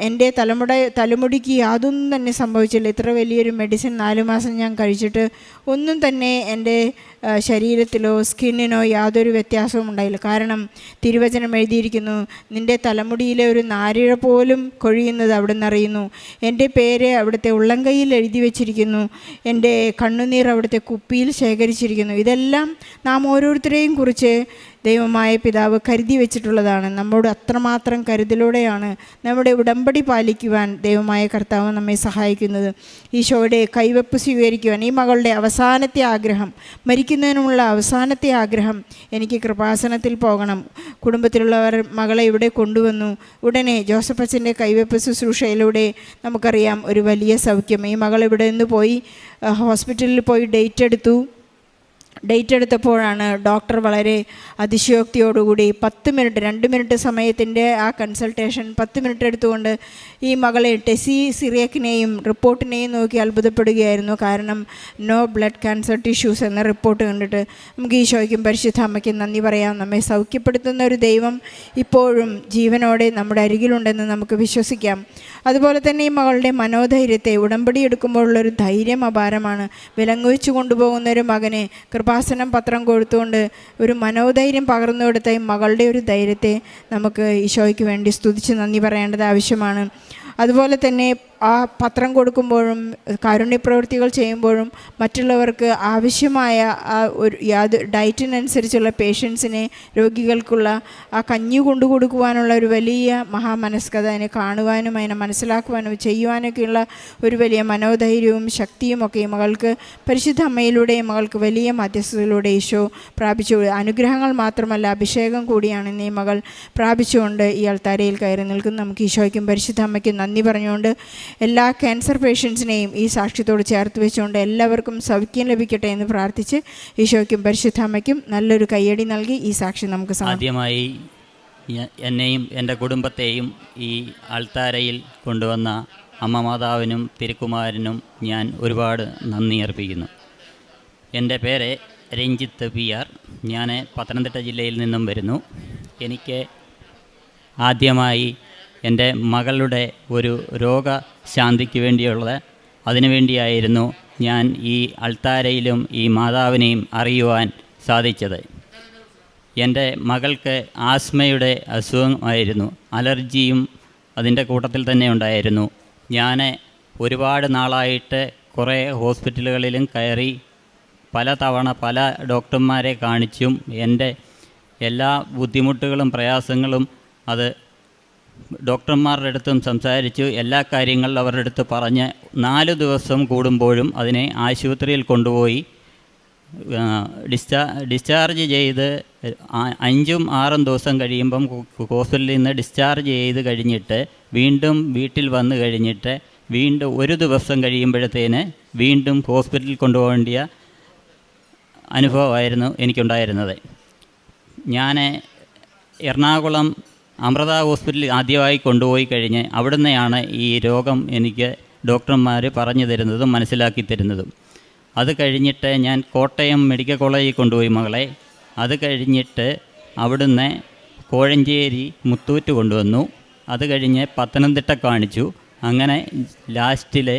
എൻ്റെ തലമുടിക്ക് യാതൊന്നും തന്നെ സംഭവിച്ചില്ല. ഇത്ര വലിയൊരു മെഡിസിൻ 4 മാസം ഞാൻ കഴിച്ചിട്ട് ഒന്നും തന്നെ എൻ്റെ ശരീരത്തിലോ സ്കിന്നിനോ യാതൊരു വ്യത്യാസവും ഉണ്ടായില്ല. കാരണം തിരുവചനം എഴുതിയിരിക്കുന്നു, നിൻ്റെ തലമുടിയിലെ ഒരു നാരിഴ പോലും കൊഴിയുന്നത് അവിടുന്ന് അറിയുന്നു, എൻ്റെ പേര് അവിടുത്തെ ഉള്ളംകൈയിൽ എഴുതി വച്ചിരിക്കുന്നു, എൻ്റെ കണ്ണുനീർ അവിടുത്തെ കുപ്പിയിൽ ശേഖരിച്ചിരിക്കുന്നു. ഇതെല്ലാം നാം ഓരോരുത്തരെയും കുറിച്ച് ദൈവമായ പിതാവ് കരുതി വെച്ചിട്ടുള്ളതാണ്. നമ്മോട് അത്രമാത്രം കരുതലോടെയാണ് നമ്മുടെ ഉടമ്പടി പാലിക്കുവാൻ ദൈവമായ കർത്താവ് നമ്മെ സഹായിക്കുന്നത്. ഈശോയുടെ കൈവെപ്പ് സ്വീകരിക്കുവാൻ ഈ മകളുടെ അവസാനത്തെ ആഗ്രഹം, മരിക്കുന്നതിനുമുള്ള അവസാനത്തെ ആഗ്രഹം, എനിക്ക് കൃപാസനത്തിൽ പോകണം. കുടുംബത്തിലുള്ളവർ മകളെ ഇവിടെ കൊണ്ടുവന്നു. ഉടനെ ജോസഫ് അച്ഛൻ്റെ കൈവെപ്പ് ശുശ്രൂഷയിലൂടെ നമുക്കറിയാം ഒരു വലിയ സൗഖ്യം. ഈ മകൾ ഇവിടെ നിന്ന് പോയി ഹോസ്പിറ്റലിൽ പോയി ഡേറ്റ് എടുത്തപ്പോഴാണ് ഡോക്ടർ വളരെ അതിശയോക്തിയോടുകൂടി 10 മിനിറ്റ് 2 മിനിറ്റ് സമയത്തിൻ്റെ ആ കൺസൾട്ടേഷൻ 10 മിനിറ്റ് എടുത്തുകൊണ്ട് ഈ മകളെ ടെസി സിറിയക്കിനെയും റിപ്പോർട്ടിനെയും നോക്കി അത്ഭുതപ്പെടുകയായിരുന്നു. കാരണം നോ ബ്ലഡ് ക്യാൻസർ ടിഷ്യൂസ് എന്ന റിപ്പോർട്ട് കണ്ടിട്ട് നമുക്ക് ഈശോയ്ക്കും പരിശുദ്ധ അമ്മയ്ക്കും നന്ദി പറയാം. നമ്മെ സൗഖ്യപ്പെടുത്തുന്ന ഒരു ദൈവം ഇപ്പോഴും ജീവനോടെ നമ്മുടെ അരികിലുണ്ടെന്ന് നമുക്ക് വിശ്വസിക്കാം. അതുപോലെ തന്നെ ഈ മകളുടെ മനോധൈര്യത്തെ, ഉടമ്പടി എടുക്കുമ്പോഴുള്ളൊരു ധൈര്യം അപാരമാണ്. വിലങ്ങുവെച്ച് കൊണ്ടുപോകുന്ന ഒരു മകനെ കൃപാസനം പത്രം കൊടുത്തുകൊണ്ട് ഒരു മനോധൈര്യം പകർന്നു കൊടുത്ത ഈ മകളുടെ ഒരു ധൈര്യത്തെ നമുക്ക് ഈശോയ്ക്ക് വേണ്ടി സ്തുതിച്ച് നന്ദി പറയേണ്ടത് ആവശ്യമാണ്. അതുപോലെ തന്നെ ആ പത്രം കൊടുക്കുമ്പോഴും കാരുണ്യപ്രവൃത്തികൾ ചെയ്യുമ്പോഴും മറ്റുള്ളവർക്ക് ആവശ്യമായ ആ ഒരു ഡയറ്റിനനുസരിച്ചുള്ള പേഷ്യൻസിനെ, രോഗികൾക്കുള്ള ആ കഞ്ഞി കൊണ്ടു കൊടുക്കുവാനുള്ള ഒരു വലിയ മഹാമനസ്കത, അതിനെ കാണുവാനും അതിനെ മനസ്സിലാക്കുവാനും ചെയ്യുവാനൊക്കെയുള്ള ഒരു വലിയ മനോധൈര്യവും ശക്തിയും ഒക്കെ ഈ മകൾക്ക് പരിശുദ്ധ അമ്മയിലൂടെ മകൾക്ക് വലിയ മധ്യസ്ഥതയിലൂടെ ഈശോ പ്രാപിച്ചു. അനുഗ്രഹങ്ങൾ മാത്രമല്ല, അഭിഷേകം കൂടിയാണ് ഇന്ന് ഈ മകൾ പ്രാപിച്ചുകൊണ്ട് ഈ അൾത്താരയിൽ കയറി നിൽക്കുന്നത്. നമുക്ക് ഈശോയ്ക്കും പരിശുദ്ധ അമ്മയ്ക്കും നന്ദി പറഞ്ഞുകൊണ്ട് എല്ലാ ക്യാൻസർ പേഷ്യൻസിനെയും ഈ സാക്ഷ്യത്തോട് ചേർത്ത് വെച്ചുകൊണ്ട് എല്ലാവർക്കും സൗഖ്യം ലഭിക്കട്ടെ എന്ന് പ്രാർത്ഥിച്ച് ഈശോയ്ക്കും പരിശുദ്ധ അമ്മയ്ക്കും നല്ലൊരു കയ്യടി നൽകി ഈ സാക്ഷി നമുക്ക് ആദ്യമായി എന്നെയും എൻ്റെ കുടുംബത്തെയും ഈ അൾത്താരയിൽ കൊണ്ടുവന്ന അമ്മ മാതാവിനും തിരുക്കുമാരനും ഞാൻ ഒരുപാട് നന്ദി അർപ്പിക്കുന്നു. എൻ്റെ പേര് രഞ്ജിത്ത് PR. ഞാൻ പത്തനംതിട്ട ജില്ലയിൽ നിന്നും വരുന്നു. എനിക്ക് ആദ്യമായി എൻ്റെ മകളുടെ ഒരു രോഗശാന്തിക്ക് വേണ്ടിയുള്ളത്, അതിനുവേണ്ടിയായിരുന്നു ഞാൻ ഈ അൾത്താരയിലും ഈ മാതാവിനെയും അറിയുവാൻ സാധിച്ചത്. എൻ്റെ മകൾക്ക് ആസ്മയുടെ അസുഖമായിരുന്നു, അലർജിയും അതിൻ്റെ കൂട്ടത്തിൽ തന്നെ ഉണ്ടായിരുന്നു. ഞാൻ ഒരുപാട് നാളായിട്ട് കുറേ ഹോസ്പിറ്റലുകളിലും കയറി പലതവണ പല ഡോക്ടർമാരെ കാണിച്ചും എൻ്റെ എല്ലാ ബുദ്ധിമുട്ടുകളും പ്രയാസങ്ങളും അത് ഡോക്ടർമാരുടെ അടുത്തും സംസാരിച്ചു, എല്ലാ കാര്യങ്ങളും അവരുടെ അടുത്ത് പറഞ്ഞ് 4 ദിവസം കൂടുമ്പോഴും അതിനെ ആശുപത്രിയിൽ കൊണ്ടുപോയി ഡിസ്ചാർജ് ചെയ്ത് 5-6 ദിവസം കഴിയുമ്പം ഹോസ്പിറ്റലിൽ നിന്ന് ഡിസ്ചാർജ് ചെയ്ത് കഴിഞ്ഞിട്ട് വീണ്ടും വീട്ടിൽ വന്നു കഴിഞ്ഞിട്ട് വീണ്ടും 1 ദിവസം കഴിയുമ്പോഴത്തേന് വീണ്ടും ഹോസ്പിറ്റലിൽ കൊണ്ടുപോകേണ്ടിയ അനുഭവമായിരുന്നു എനിക്കുണ്ടായിരുന്നത്. ഞാൻ എറണാകുളം അമൃത ഹോസ്പിറ്റലിൽ ആദ്യമായി കൊണ്ടുപോയി കഴിഞ്ഞ് അവിടുന്നെയാണ് ഈ രോഗം എനിക്ക് ഡോക്ടർമാർ പറഞ്ഞു തരുന്നതും മനസ്സിലാക്കി തരുന്നതും. അത് കഴിഞ്ഞിട്ട് ഞാൻ കോട്ടയം മെഡിക്കൽ കോളേജിൽ കൊണ്ടുപോയി മകളെ. അത് കഴിഞ്ഞിട്ട് അവിടുന്ന് കോഴഞ്ചേരി മുത്തൂറ്റ് കൊണ്ടുവന്നു. അത് കഴിഞ്ഞ് പത്തനംതിട്ട കാണിച്ചു. അങ്ങനെ ലാസ്റ്റിൽ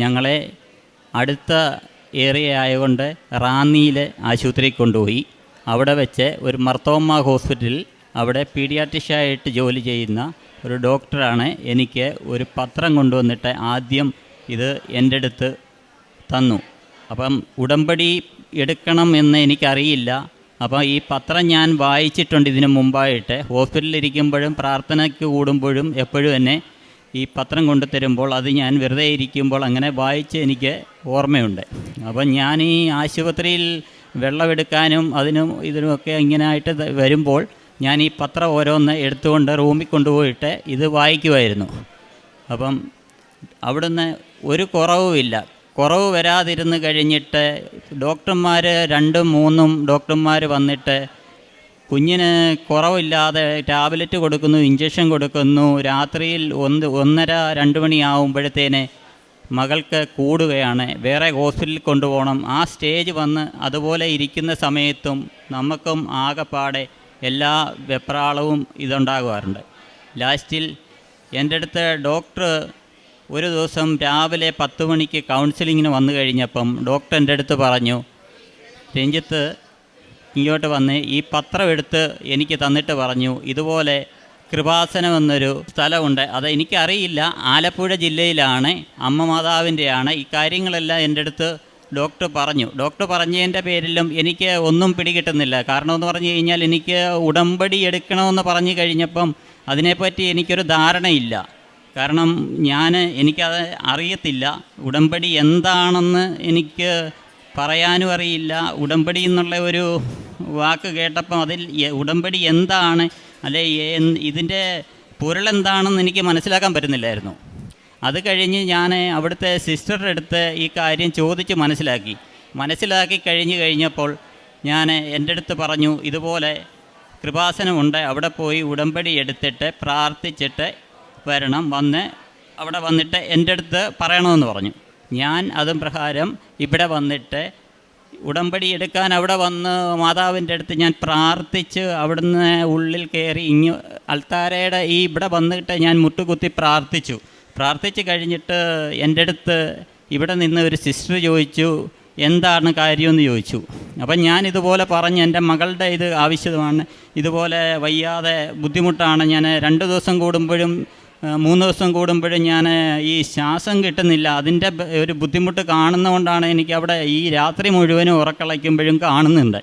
ഞങ്ങളെ അടുത്ത ഏരിയ ആയതുകൊണ്ട് റാന്നിയിൽ ആശുപത്രിയിൽ കൊണ്ടുപോയി. അവിടെ വെച്ച് ഒരു മർത്തോമ്മ ഹോസ്പിറ്റലിൽ അവിടെ പീഡിയാട്രിഷ്യനായിട്ട് ജോലി ചെയ്യുന്ന ഒരു ഡോക്ടറാണ് എനിക്ക് ഒരു പത്രം കൊണ്ടുവന്നിട്ട് ആദ്യം ഇത് എൻ്റെ അടുത്ത് തന്നു. അപ്പം ഉടമ്പടി എടുക്കണം എന്ന് എനിക്കറിയില്ല. അപ്പോൾ ഈ പത്രം ഞാൻ വായിച്ചിട്ടുണ്ട് ഇതിനു മുമ്പായിട്ട്. ഹോസ്പിറ്റലിലിരിക്കുമ്പോഴും പ്രാർത്ഥനയ്ക്ക് കൂടുമ്പോഴും എപ്പോഴും എന്നെ ഈ പത്രം കൊണ്ടു തരുമ്പോൾ അത് ഞാൻ വെറുതെ ഇരിക്കുമ്പോൾ അങ്ങനെ വായിച്ച് എനിക്ക് ഓർമ്മയുണ്ട്. അപ്പം ഞാൻ ഈ ആശുപത്രിയിൽ വെള്ളമെടുക്കാനും അതിനും ഇതിനുമൊക്കെ ഇങ്ങനെയായിട്ട് വരുമ്പോൾ ഞാൻ ഈ പത്രം ഓരോന്ന് എടുത്തുകൊണ്ട് റൂമിൽ കൊണ്ടുപോയിട്ട് ഇത് വായിക്കുമായിരുന്നു. അപ്പം അവിടുന്ന് ഒരു കുറവുമില്ല. കുറവ് വരാതിരുന്ന് കഴിഞ്ഞിട്ട് ഡോക്ടർമാർ 2-3 ഡോക്ടർമാർ വന്നിട്ട് കുഞ്ഞിന് കുറവില്ലാതെ ടാബ്ലറ്റ് കൊടുക്കുന്നു, ഇഞ്ചക്ഷൻ കൊടുക്കുന്നു. രാത്രിയിൽ 1:30-2 മണിയാവുമ്പോഴത്തേന് മകൾക്ക് കൂടുകയാണ്, വേറെ ഹോസ്പിറ്റലിൽ കൊണ്ടുപോകണം. ആ സ്റ്റേജ് വന്ന് അതുപോലെ ഇരിക്കുന്ന സമയത്തും നമുക്കും ആകെപ്പാടെ എല്ലാ വെപ്രാളവും ഇതുണ്ടാകാറുണ്ട്. ലാസ്റ്റിൽ എൻ്റെ അടുത്ത് ഡോക്ടർ ഒരു ദിവസം രാവിലെ 10 മണിക്ക് കൗൺസിലിങ്ങിന് വന്നു കഴിഞ്ഞപ്പം ഡോക്ടർ എൻ്റെ അടുത്ത് പറഞ്ഞു, രഞ്ജിത്ത് ഇങ്ങോട്ട് വന്ന് ഈ പത്രം എടുത്ത് എനിക്ക് തന്നിട്ട് പറഞ്ഞു, ഇതുപോലെ കൃപാസനം എന്നൊരു സ്ഥലമുണ്ട്, അത് എനിക്കറിയില്ല, ആലപ്പുഴ ജില്ലയിലാണ്, അമ്മ മാതാവിൻ്റെയാണ്. ഈ കാര്യങ്ങളെല്ലാം എൻ്റെ അടുത്ത് ഡോക്ടർ പറഞ്ഞു. ഡോക്ടർ പറഞ്ഞതിൻ്റെ പേരിലും എനിക്ക് ഒന്നും പിടികിട്ടുന്നില്ല. കാരണമെന്ന് പറഞ്ഞു കഴിഞ്ഞാൽ എനിക്ക് ഉടമ്പടി എടുക്കണമെന്ന് പറഞ്ഞു കഴിഞ്ഞപ്പം അതിനെപ്പറ്റി എനിക്കൊരു ധാരണയില്ല. കാരണം എനിക്കത് അറിയത്തില്ല. ഉടമ്പടി എന്താണെന്ന് എനിക്ക് പറയാനും അറിയില്ല. ഉടമ്പടി എന്നുള്ള ഒരു വാക്ക് കേട്ടപ്പം അതിൽ ഉടമ്പടി എന്താണ്, അല്ലെ ഇതിൻ്റെ പൊരുളെന്താണെന്ന് എനിക്ക് മനസ്സിലാക്കാൻ പറ്റുന്നില്ലായിരുന്നു. അത് കഴിഞ്ഞ് ഞാൻ അവിടുത്തെ സിസ്റ്ററുടെ അടുത്ത് ഈ കാര്യം ചോദിച്ച് മനസ്സിലാക്കി കഴിഞ്ഞപ്പോൾ ഞാൻ എൻ്റെ അടുത്ത് പറഞ്ഞു, ഇതുപോലെ കൃപാസനമുണ്ട്, അവിടെ പോയി ഉടമ്പടി എടുത്തിട്ട് പ്രാർത്ഥിച്ചിട്ട് വരണം, അവിടെ വന്നിട്ട് എൻ്റെ അടുത്ത് പറയണമെന്ന് പറഞ്ഞു. ഞാൻ അതും പ്രകാരം ഇവിടെ വന്നിട്ട് ഉടമ്പടി എടുക്കാൻ അവിടെ വന്ന് മാതാവിൻ്റെ അടുത്ത് ഞാൻ പ്രാർത്ഥിച്ച് അവിടുന്ന് ഉള്ളിൽ കയറി അൾത്താരയുടെ ഇവിടെ വന്നിട്ട് ഞാൻ മുട്ടുകുത്തി പ്രാർത്ഥിച്ച് കഴിഞ്ഞിട്ട് എൻ്റെ അടുത്ത് ഇവിടെ നിന്ന് ഒരു സിസ്റ്റർ ചോദിച്ചു, എന്താണ് കാര്യമെന്ന് ചോദിച്ചു. അപ്പം ഞാൻ ഇതുപോലെ പറഞ്ഞ് എൻ്റെ മകളുടെ ഇത് ആവശ്യമാണ്, ഇതുപോലെ വയ്യാതെ ബുദ്ധിമുട്ടാണ്, ഞാൻ 2 ദിവസം കൂടുമ്പോഴും 3 ദിവസം കൂടുമ്പോഴും ഞാൻ ഈ ശ്വാസം കിട്ടുന്നില്ല, അതിൻ്റെ ഒരു ബുദ്ധിമുട്ട് കാണുന്നതുകൊണ്ടാണ് എനിക്ക് അവിടെ ഈ രാത്രി മുഴുവനും ഉറക്കളയ്ക്കുമ്പോഴും കാണുന്നുണ്ട്.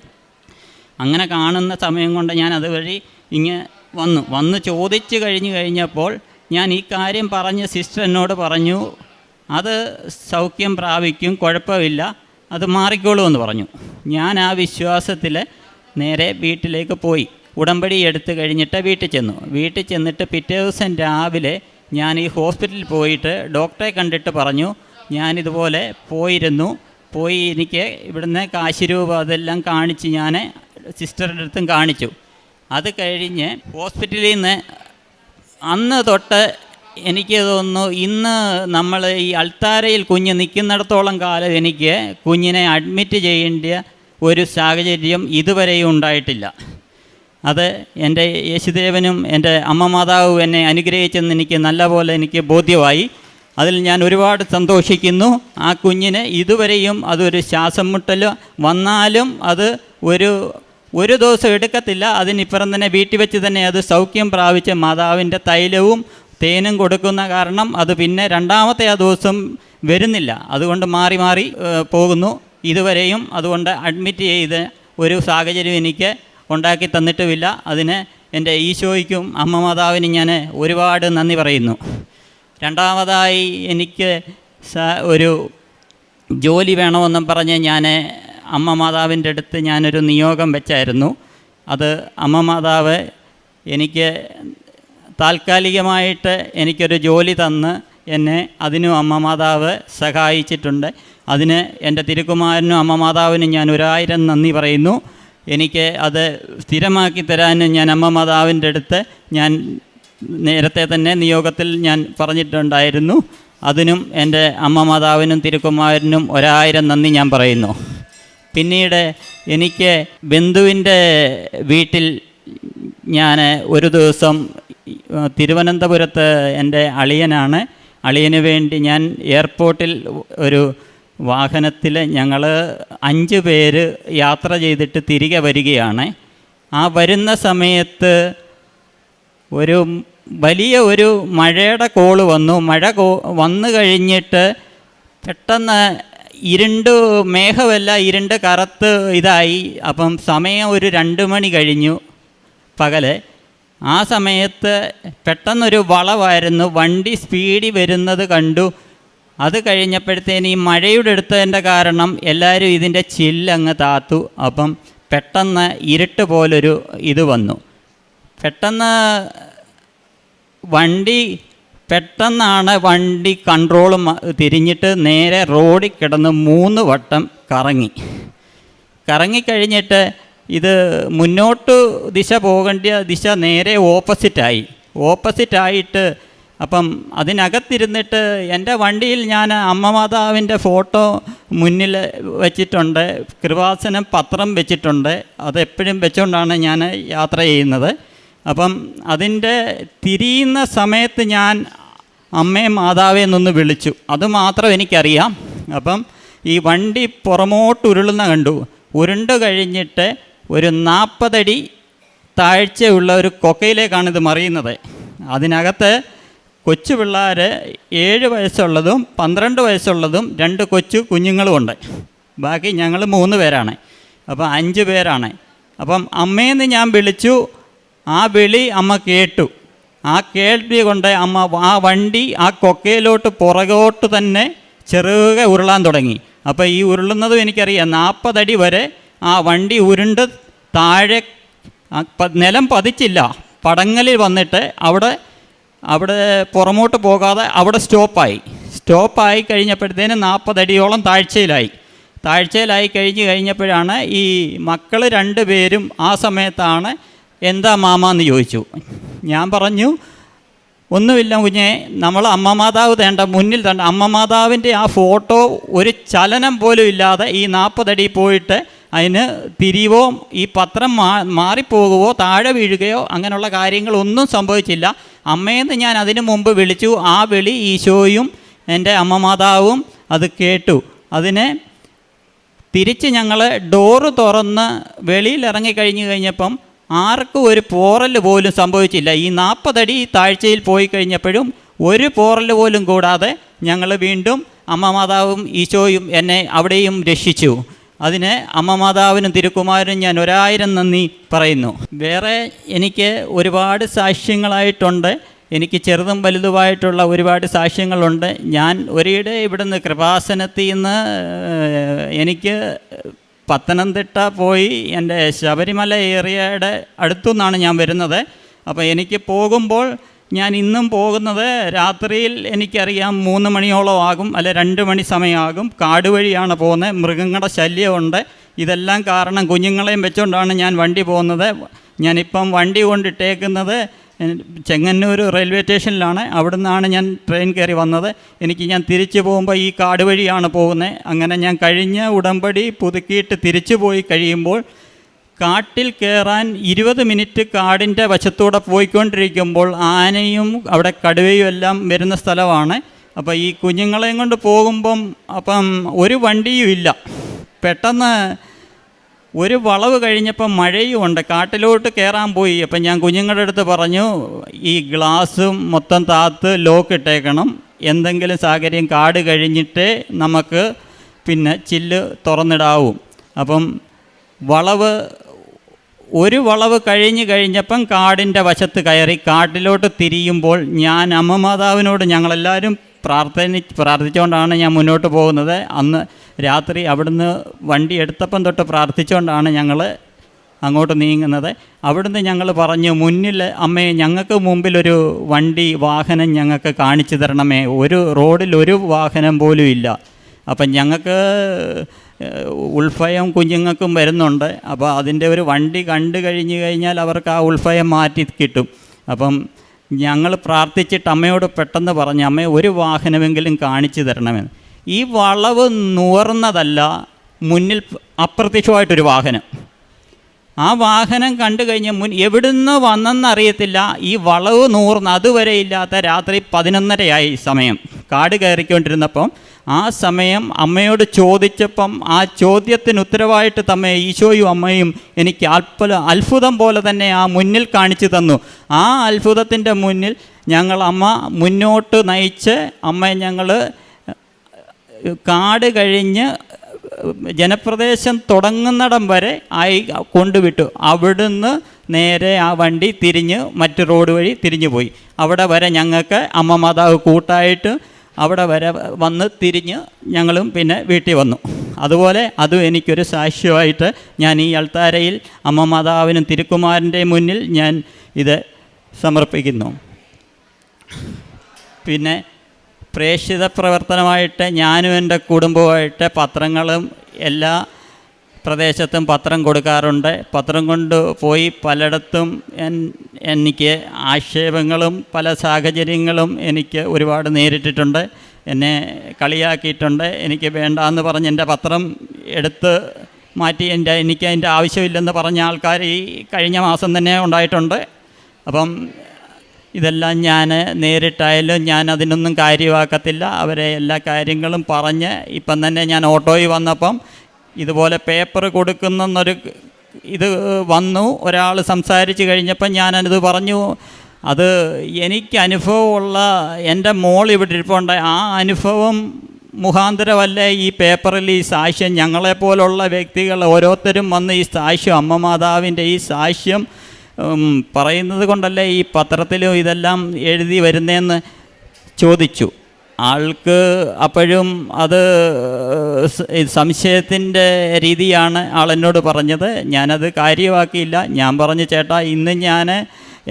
അങ്ങനെ കാണുന്ന സമയം കൊണ്ട് ഞാൻ അതുവഴി വന്ന് ചോദിച്ചു കഴിഞ്ഞപ്പോൾ ഞാൻ ഈ കാര്യം പറഞ്ഞ് സിസ്റ്റർ എന്നോട് പറഞ്ഞു, അത് സൗഖ്യം പ്രാപിക്കും, കുഴപ്പമില്ല, അത് മാറിക്കോളുമെന്ന് പറഞ്ഞു. ഞാൻ ആ വിശ്വാസത്തിൽ നേരെ വീട്ടിലേക്ക് പോയി. ഉടമ്പടി എടുത്ത് കഴിഞ്ഞിട്ട് വീട്ടിൽ ചെന്നിട്ട് പിറ്റേ ദിവസം രാവിലെ ഞാൻ ഈ ഹോസ്പിറ്റലിൽ പോയിട്ട് ഡോക്ടറെ കണ്ടിട്ട് പറഞ്ഞു, ഞാനിതുപോലെ പോയി എനിക്ക് ഇവിടുന്ന് കാശ് രൂപ അതെല്ലാം കാണിച്ച് ഞാൻ സിസ്റ്ററുടെ അടുത്തും കാണിച്ചു. അത് കഴിഞ്ഞ് ഹോസ്പിറ്റലിൽ നിന്ന് അന്ന് തൊട്ട് എനിക്ക് തോന്നുന്നു ഇന്ന് നമ്മൾ ഈ അൾത്താരയിൽ കുഞ്ഞ് നിൽക്കുന്നിടത്തോളം കാലം എനിക്ക് കുഞ്ഞിനെ അഡ്മിറ്റ് ചെയ്യേണ്ട ഒരു സാഹചര്യം ഇതുവരെയും ഉണ്ടായിട്ടില്ല. അത് എൻ്റെ യേശുദേവനും എൻ്റെ അമ്മ മാതാവും എന്നെ അനുഗ്രഹിച്ചെന്ന് എനിക്ക് നല്ലപോലെ എനിക്ക് ബോധ്യമായി. അതിൽ ഞാൻ ഒരുപാട് സന്തോഷിക്കുന്നു. ആ കുഞ്ഞിന് ഇതുവരെയും അതൊരു ശ്വാസം മുട്ടൽ വന്നാലും അത് ഒരു ദിവസം എടുക്കത്തില്ല. അതിനിപ്പുറം തന്നെ വീട്ടിൽ വെച്ച് തന്നെ അത് സൗഖ്യം പ്രാപിച്ച് മാതാവിൻ്റെ തൈലവും തേനും കൊടുക്കുന്ന കാരണം അത് പിന്നെ രണ്ടാമത്തെ ആ ദിവസം വരുന്നില്ല. അതുകൊണ്ട് മാറി പോകുന്നു. ഇതുവരെയും അതുകൊണ്ട് അഡ്മിറ്റ് ചെയ്ത് ഒരു സാഹചര്യം എനിക്ക് ഉണ്ടാക്കി തന്നിട്ടുമില്ല. അതിന് എൻ്റെ ഈശോയ്ക്കും അമ്മ മാതാവിനും ഞാൻ ഒരുപാട് നന്ദി പറയുന്നു. രണ്ടാമതായി എനിക്ക് ഒരു ജോലി വേണമെന്നും പറഞ്ഞ് ഞാൻ അമ്മ മാതാവിൻ്റെ അടുത്ത് ഞാനൊരു നിയോഗം വെച്ചായിരുന്നു. അത് അമ്മ മാതാവ് എനിക്ക് താൽക്കാലികമായിട്ട് എനിക്കൊരു ജോലി തന്ന് എന്നെ അതിനും അമ്മ മാതാവ് സഹായിച്ചിട്ടുണ്ട്. അതിന് എൻ്റെ തിരുക്കുമാരനും അമ്മ മാതാവിനും ഞാൻ 1000 നന്ദി പറയുന്നു. എനിക്ക് അത് സ്ഥിരമാക്കി തരാനും ഞാൻ അമ്മ മാതാവിൻ്റെ അടുത്ത് ഞാൻ നേരത്തെ തന്നെ നിയോഗത്തിൽ ഞാൻ പറഞ്ഞിട്ടുണ്ടായിരുന്നു. അതിനും എൻ്റെ അമ്മ മാതാവിനും തിരുക്കുമാരനും 1000 നന്ദി ഞാൻ പറയുന്നു. പിന്നീട് എനിക്ക് ബന്ധുവിൻ്റെ വീട്ടിൽ ഞാൻ ഒരു ദിവസം തിരുവനന്തപുരത്ത് എൻ്റെ അളിയന് വേണ്ടി ഞാൻ എയർപോർട്ടിൽ ഒരു വാഹനത്തിൽ ഞങ്ങൾ 5 പേര് യാത്ര ചെയ്തിട്ട് തിരികെ വരികയാണ്. ആ വരുന്ന സമയത്ത് വലിയ മഴയുടെ കോള് വന്നു. വന്നു കഴിഞ്ഞിട്ട് പെട്ടെന്ന് മേഘമെല്ലാം കറുത്ത് ഇതായി. അപ്പം സമയം 2 മണി കഴിഞ്ഞു പകല്. ആ സമയത്ത് പെട്ടെന്നൊരു വളവായിരുന്നു. വണ്ടി സ്പീഡിൽ വരുന്നത് കണ്ടു. അത് കഴിഞ്ഞപ്പോഴത്തേന് ഈ മഴയുടെ അടുത്തതിൻ്റെ കാരണം എല്ലാവരും ഇതിൻ്റെ ചില്ലങ്ങ് താത്തു. അപ്പം പെട്ടെന്ന് ഇരുട്ട് പോലൊരു ഇത് വന്നു. പെട്ടെന്നാണ് വണ്ടി കൺട്രോൾ തിരിഞ്ഞിട്ട് നേരെ റോഡിൽ കിടന്ന് 3 വട്ടം കറങ്ങിക്കഴിഞ്ഞിട്ട് ഇത് മുന്നോട്ട് പോകേണ്ട ദിശ നേരെ ഓപ്പോസിറ്റായിട്ട് അപ്പം അതിനകത്തിരുന്നിട്ട് എൻ്റെ വണ്ടിയിൽ ഞാൻ അമ്മ മാതാവിൻ്റെ ഫോട്ടോ മുന്നിൽ വെച്ചിട്ടുണ്ട്, കൃപാസനം പത്രം വെച്ചിട്ടുണ്ട്. അതെപ്പോഴും വെച്ചുകൊണ്ടാണ് ഞാൻ യാത്ര ചെയ്യുന്നത്. അപ്പം അതിൻ്റെ തിരിയുന്ന സമയത്ത് ഞാൻ അമ്മയെ മാതാവേ എന്നൊന്ന് വിളിച്ചു. അതുമാത്രം എനിക്കറിയാം. അപ്പം ഈ വണ്ടി പുറമോട്ട് കണ്ടു. ഉരുണ്ട് കഴിഞ്ഞിട്ട് ഒരു 40 അടി താഴ്ചയുള്ള ഒരു കൊക്കയിലേക്കാണ് ഇത് മറിയുന്നത്. അതിനകത്ത് കൊച്ചു പിള്ളേർ 7 വയസ്സുള്ളതും 12 വയസ്സുള്ളതും 2 കൊച്ചു കുഞ്ഞുങ്ങളുമുണ്ട്. ബാക്കി ഞങ്ങൾ 3 പേരാണ്. അപ്പം 5 പേരാണ്. അപ്പം അമ്മയെന്ന് ഞാൻ വിളിച്ചു. ആ വിളി അമ്മ കേട്ടു. ആ കേൾവി കൊണ്ട് അമ്മ ആ വണ്ടി ആ കൊക്കയിലോട്ട് പുറകോട്ട് തന്നെ ചെറുകെ ഉരുളാൻ തുടങ്ങി. അപ്പോൾ ഈ ഉരുളുന്നതും എനിക്കറിയാം. 40 അടി വരെ ആ വണ്ടി ഉരുണ്ട് താഴെ നിലം പതിച്ചില്ല. പടങ്ങലിൽ വന്നിട്ട് അവിടെ പുറമോട്ട് പോകാതെ അവിടെ സ്റ്റോപ്പായി കഴിഞ്ഞപ്പോഴത്തേന് 40 അടിയോളം താഴ്ചയിലായി കഴിഞ്ഞപ്പോഴാണ് ഈ മക്കൾ 2 പേരും ആ സമയത്താണ് എന്താ മാമാന്ന് ചോദിച്ചു. ഞാൻ പറഞ്ഞു ഒന്നുമില്ല കുഞ്ഞെ, നമ്മൾ അമ്മ മാതാവ് മുന്നിൽ അമ്മ മാതാവിൻ്റെ ആ ഫോട്ടോ ഒരു ചലനം പോലും ഇല്ലാതെ ഈ 40 അടി പോയിട്ട് അതിന് തിരിവോ ഈ പത്രം മാറിപ്പോകുകയോ താഴെ വീഴുകയോ അങ്ങനെയുള്ള കാര്യങ്ങളൊന്നും സംഭവിച്ചില്ല. അമ്മയെന്ന് ഞാൻ അതിനു മുമ്പ് വിളിച്ചു. ആ വിളി ഈശോയും എൻ്റെ അമ്മ മാതാവും അത് കേട്ടു. അതിന് തിരിച്ച് ഞങ്ങൾ ഡോറ് തുറന്ന് വെളിയിൽ ഇറങ്ങിക്കഴിഞ്ഞ് കഴിഞ്ഞപ്പം ആർക്കും ഒരു പോറൽ പോലും സംഭവിച്ചില്ല. ഈ 40 അടി താഴ്ചയിൽ പോയി കഴിഞ്ഞപ്പോഴും ഒരു പോറൽ പോലും കൂടാതെ ഞങ്ങൾ വീണ്ടും അമ്മ മാതാവും ഈശോയും എന്നെ അവിടെയും രക്ഷിച്ചു. അതിന് അമ്മ മാതാവിനും തിരുക്കുമാരനും ഞാൻ 1000 നന്ദി പറയുന്നു. വേറെ എനിക്ക് ഒരുപാട് സാക്ഷ്യങ്ങളായിട്ടുണ്ട്. എനിക്ക് ചെറുതും വലുതുമായിട്ടുള്ള ഒരുപാട് സാക്ഷ്യങ്ങളുണ്ട്. ഞാൻ ഒരിടെ ഇവിടുന്ന് കൃപാസനത്തിൽ നിന്ന് എനിക്ക് പത്തനംതിട്ട പോയി എൻ്റെ ശബരിമല ഏരിയയുടെ അടുത്തുനിന്നാണ് ഞാൻ വരുന്നത്. അപ്പോൾ എനിക്ക് പോകുമ്പോൾ ഞാൻ ഇന്നും പോകുന്നത് രാത്രിയിൽ എനിക്കറിയാം 3 മണിയോളം ആകും, അല്ലെ 2 മണി സമയമാകും. കാട് വഴിയാണ് പോകുന്നത്, മൃഗങ്ങളുടെ ശല്യമുണ്ട്. ഇതെല്ലാം കാരണം കുഞ്ഞുങ്ങളെയും വെച്ചുകൊണ്ടാണ് ഞാൻ വണ്ടി പോകുന്നത്. ഞാനിപ്പം വണ്ടി കൊണ്ടിട്ടേക്കുന്നത് ചെങ്ങന്നൂർ റെയിൽവേ സ്റ്റേഷനിലാണ്. അവിടെ നിന്നാണ് ഞാൻ ട്രെയിൻ കയറി വന്നത്. ഞാൻ തിരിച്ചു പോകുമ്പോൾ ഈ കാട് വഴിയാണ് പോകുന്നത്. അങ്ങനെ ഞാൻ കഴിഞ്ഞ ഉടമ്പടി പുതുക്കിയിട്ട് തിരിച്ചു പോയി കഴിയുമ്പോൾ കാട്ടിൽ കയറാൻ 20 മിനിറ്റ് കാടിൻ്റെ വശത്തൂടെ പോയിക്കൊണ്ടിരിക്കുമ്പോൾ ആനയും അവിടെ കടുവയും എല്ലാം വരുന്ന സ്ഥലമാണ്. അപ്പോൾ ഈ കുഞ്ഞുങ്ങളെയും കൊണ്ട് പോകുമ്പം ഒരു വണ്ടിയും ഇല്ല. പെട്ടെന്ന് ഒരു വളവ് കഴിഞ്ഞപ്പം മഴയും ഉണ്ട്, കാട്ടിലോട്ട് കയറാൻ പോയി. അപ്പം ഞാൻ കുഞ്ഞുങ്ങളുടെ അടുത്ത് പറഞ്ഞു, ഈ ഗ്ലാസും മൊത്തം താത്ത് ലോക്ക് ഇട്ടേക്കണം, എന്തെങ്കിലും സാഹചര്യം കാട് കഴിഞ്ഞിട്ടേ നമുക്ക് പിന്നെ ചില്ല് തുറന്നിടാവും. അപ്പം ഒരു വളവ് കഴിഞ്ഞപ്പം കാടിൻ്റെ വശത്ത് കയറി കാട്ടിലോട്ട് തിരിയുമ്പോൾ ഞാൻ അമ്മ മാതാവിനോട് ഞങ്ങളെല്ലാവരും പ്രാർത്ഥിച്ചുകൊണ്ടാണ് ഞാൻ മുന്നോട്ട് പോകുന്നത്. അന്ന് രാത്രി അവിടുന്ന് വണ്ടി എടുത്തപ്പം തൊട്ട് പ്രാർത്ഥിച്ചുകൊണ്ടാണ് ഞങ്ങൾ അങ്ങോട്ട് നീങ്ങുന്നത്. അവിടുന്ന് ഞങ്ങൾ പറഞ്ഞു, മുന്നിൽ അമ്മേ ഞങ്ങൾക്ക് മുമ്പിലൊരു വാഹനം ഞങ്ങൾക്ക് കാണിച്ചു തരണമേ. റോഡിൽ ഒരു വാഹനം പോലും ഇല്ല. അപ്പം ഞങ്ങൾക്ക് ഉൾഭയം കുഞ്ഞുങ്ങൾക്കും വരുന്നുണ്ട്. അപ്പോൾ അതിൻ്റെ ഒരു വണ്ടി കണ്ടു കഴിഞ്ഞാൽ അവർക്ക് ആ ഉൾഭയം മാറ്റി കിട്ടും. അപ്പം ഞങ്ങൾ പ്രാർത്ഥിച്ചിട്ട് അമ്മയോട് പെട്ടെന്ന് പറഞ്ഞു, അമ്മേ ഒരു വാഹനമെങ്കിലും കാണിച്ചു തരണമെന്ന്. ഈ വളവ് നൂർന്നതല്ല, മുന്നിൽ അപ്രത്യക്ഷമായിട്ടൊരു വാഹനം. ആ വാഹനം കണ്ടു കഴിഞ്ഞാൽ എവിടുന്ന് വന്നെന്നറിയത്തില്ല. ഈ വളവ് നൂർന്ന് അതുവരെ ഇല്ലാത്ത രാത്രി 11:30 സമയം കാട് കയറിക്കൊണ്ടിരുന്നപ്പം ആ സമയം അമ്മയോട് ചോദിച്ചപ്പം ആ ചോദ്യത്തിന് ഉത്തരവായിട്ട് തമ്മേ ഈശോയും അമ്മയും എനിക്ക് അത്ഭുതം പോലെ തന്നെ ആ മുന്നിൽ കാണിച്ചു തന്നു. ആ അത്ഭുതത്തിൻ്റെ മുന്നിൽ അമ്മ മുന്നോട്ട് നയിച്ച് ഞങ്ങൾ കാട് കഴിഞ്ഞ് ജനപ്രദേശം തുടങ്ങുന്നിടം വരെ കൊണ്ടുവിട്ടു. അവിടുന്ന് നേരെ ആ വണ്ടി തിരിഞ്ഞ് മറ്റ് റോഡ് വഴി തിരിഞ്ഞു പോയി. അവിടെ വരെ ഞങ്ങൾക്ക് അമ്മ മാതാവ് കൂട്ടായിട്ട് അവിടെ വരെ വന്ന് തിരിഞ്ഞ് ഞങ്ങളും പിന്നെ വീട്ടിൽ വന്നു. അതുപോലെ അതും എനിക്കൊരു സാക്ഷ്യമായിട്ട് ഞാൻ ഈ അൾത്താരയിൽ അമ്മ മാതാവിനും തിരുക്കുമാരൻ്റെ മുന്നിൽ ഞാൻ ഇത് സമർപ്പിക്കുന്നു. പിന്നെ പ്രേക്ഷിത പ്രവർത്തനമായിട്ട് ഞാനും എൻ്റെ കുടുംബവുമായിട്ട് പത്രങ്ങളും എല്ലാ പ്രദേശത്തും പത്രം കൊടുക്കാറുണ്ട്. പത്രം കൊണ്ട് പോയി പലയിടത്തും എനിക്ക് ആക്ഷേപങ്ങളും പല സാഹചര്യങ്ങളും എനിക്ക് ഒരുപാട് നേരിട്ടിട്ടുണ്ട്. എന്നെ കളിയാക്കിയിട്ടുണ്ട്. എനിക്ക് വേണ്ടാന്ന് പറഞ്ഞ് എൻ്റെ പത്രം എടുത്ത് മാറ്റി എനിക്ക് അതിൻ്റെ ആവശ്യമില്ലെന്ന് പറഞ്ഞ ആൾക്കാർ ഈ കഴിഞ്ഞ മാസം തന്നെ ഉണ്ടായിട്ടുണ്ട്. അപ്പം ഇതെല്ലാം ഞാൻ നേരിട്ടായാലും ഞാൻ അതിനൊന്നും കാര്യമാക്കത്തില്ല. അവരെ എല്ലാ കാര്യങ്ങളും പറഞ്ഞ് ഇപ്പം തന്നെ ഞാൻ ഓട്ടോയിൽ വന്നപ്പം ഇതുപോലെ പേപ്പർ കൊടുക്കുന്നൊരു ഇത് വന്നു. ഒരാൾ സംസാരിച്ച് കഴിഞ്ഞപ്പം ഞാനത് പറഞ്ഞു. അത് എനിക്ക് അനുഭവമുള്ള എൻ്റെ മോൾ ഇവിടെ ഇരിപ്പുണ്ട്. ആ അനുഭവം മുഖാന്തരമല്ലേ ഈ പേപ്പറിൽ ഈ സാക്ഷ്യം ഞങ്ങളെപ്പോലുള്ള വ്യക്തികൾ ഓരോരുത്തരും വന്ന് ഈ സാക്ഷ്യം അമ്മ മാതാവിൻ്റെ ഈ സാക്ഷ്യം പറയുന്നത് കൊണ്ടല്ലേ ഈ പത്രത്തിലും ഇതെല്ലാം എഴുതി വരുന്നതെന്ന് ചോദിച്ചു. ആൾക്ക് അപ്പോഴും അത് സംശയത്തിൻ്റെ രീതിയാണ് ആളെന്നോട് പറഞ്ഞത്. ഞാനത് കാര്യമാക്കിയില്ല. ഞാൻ പറഞ്ഞു, ചേട്ടാ ഇന്ന് ഞാൻ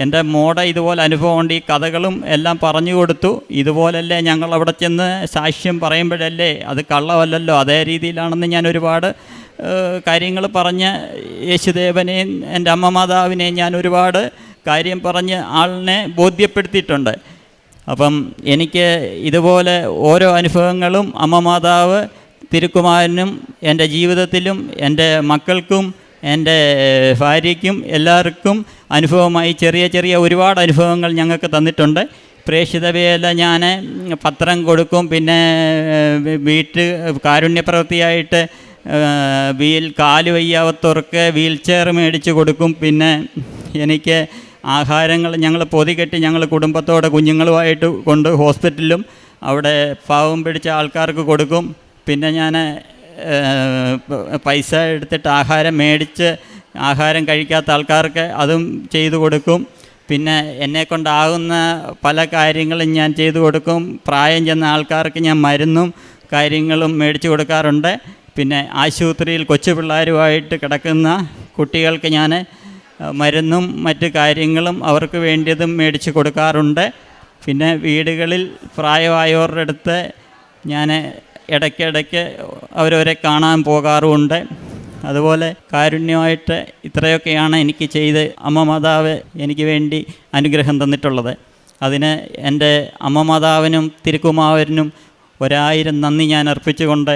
എൻ്റെ മോടെ ഇതുപോലെ അനുഭവമുണ്ട്, ഈ കഥകളും എല്ലാം പറഞ്ഞു കൊടുത്തു. ഇതുപോലല്ലേ ഞങ്ങൾ അവിടെ ചെന്ന് സാക്ഷ്യം പറയുമ്പോഴല്ലേ അത് കള്ളമല്ലല്ലോ, അതേ രീതിയിലാണെന്ന് ഞാൻ ഒരുപാട് കാര്യങ്ങൾ പറഞ്ഞ് യേശുദേവനെയും എൻ്റെ അമ്മ മാതാവിനെയും ഞാൻ ഒരുപാട് കാര്യം പറഞ്ഞ് ആളിനെ ബോധ്യപ്പെടുത്തിയിട്ടുണ്ട്. അപ്പം എനിക്ക് ഇതുപോലെ ഓരോ അനുഭവങ്ങളും അമ്മ മാതാവ് തിരുക്കുമാരനും എൻ്റെ ജീവിതത്തിലും എൻ്റെ മക്കൾക്കും എൻ്റെ ഭാര്യയ്ക്കും എല്ലാവർക്കും അനുഭവമായി ചെറിയ ചെറിയ ഒരുപാട് അനുഭവങ്ങൾ ഞങ്ങൾക്ക് തന്നിട്ടുണ്ട്. പ്രേക്ഷിതവേല ഞാൻ പത്രം കൊടുക്കും. പിന്നെ കാരുണ്യപ്രവൃത്തിയായിട്ട് കാല് വയ്യാത്തവർക്ക് വീൽ ചെയർ മേടിച്ച് കൊടുക്കും. പിന്നെ എനിക്ക് ആഹാരങ്ങൾ ഞങ്ങൾ പൊതികെട്ടി ഞങ്ങൾ കുടുംബത്തോടെ കുഞ്ഞുങ്ങളുമായിട്ട് കൊണ്ട് ഹോസ്പിറ്റലിലും അവിടെ പാവം പിടിച്ച ആൾക്കാർക്ക് കൊടുക്കും. പിന്നെ ഞാൻ പൈസ എടുത്തിട്ട് ആഹാരം മേടിച്ച് ആഹാരം കഴിക്കാത്ത ആൾക്കാർക്ക് അതും ചെയ്തു കൊടുക്കും. പിന്നെ എന്നെക്കൊണ്ടാകുന്ന പല കാര്യങ്ങളും ഞാൻ ചെയ്തു കൊടുക്കും. പ്രായം ചെന്ന ആൾക്കാർക്ക് ഞാൻ മരുന്നും കാര്യങ്ങളും മേടിച്ചു കൊടുക്കാറുണ്ട്. പിന്നെ ആശുപത്രിയിൽ കൊച്ചു പിള്ളേരുമായിട്ട് കിടക്കുന്ന കുട്ടികൾക്ക് ഞാൻ മരുന്നും മറ്റു കാര്യങ്ങളും അവർക്ക് വേണ്ടിയതും മേടിച്ച് കൊടുക്കാറുണ്ട്. പിന്നെ വീടുകളിൽ പ്രായമായവരുടെ അടുത്ത് ഞാൻ ഇടയ്ക്കിടയ്ക്ക് അവരവരെ കാണാൻ പോകാറുമുണ്ട്. അതുപോലെ കാരുണ്യമായിട്ട് ഇത്രയൊക്കെയാണ് എനിക്ക് ചെയ്ത് അമ്മ മാതാവ് എനിക്ക് വേണ്ടി അനുഗ്രഹം തന്നിട്ടുള്ളത്. അതിന് എൻ്റെ അമ്മ മാതാവിനും തിരുക്കുമാവനും 1000 നന്ദി ഞാൻ അർപ്പിച്ചുകൊണ്ട്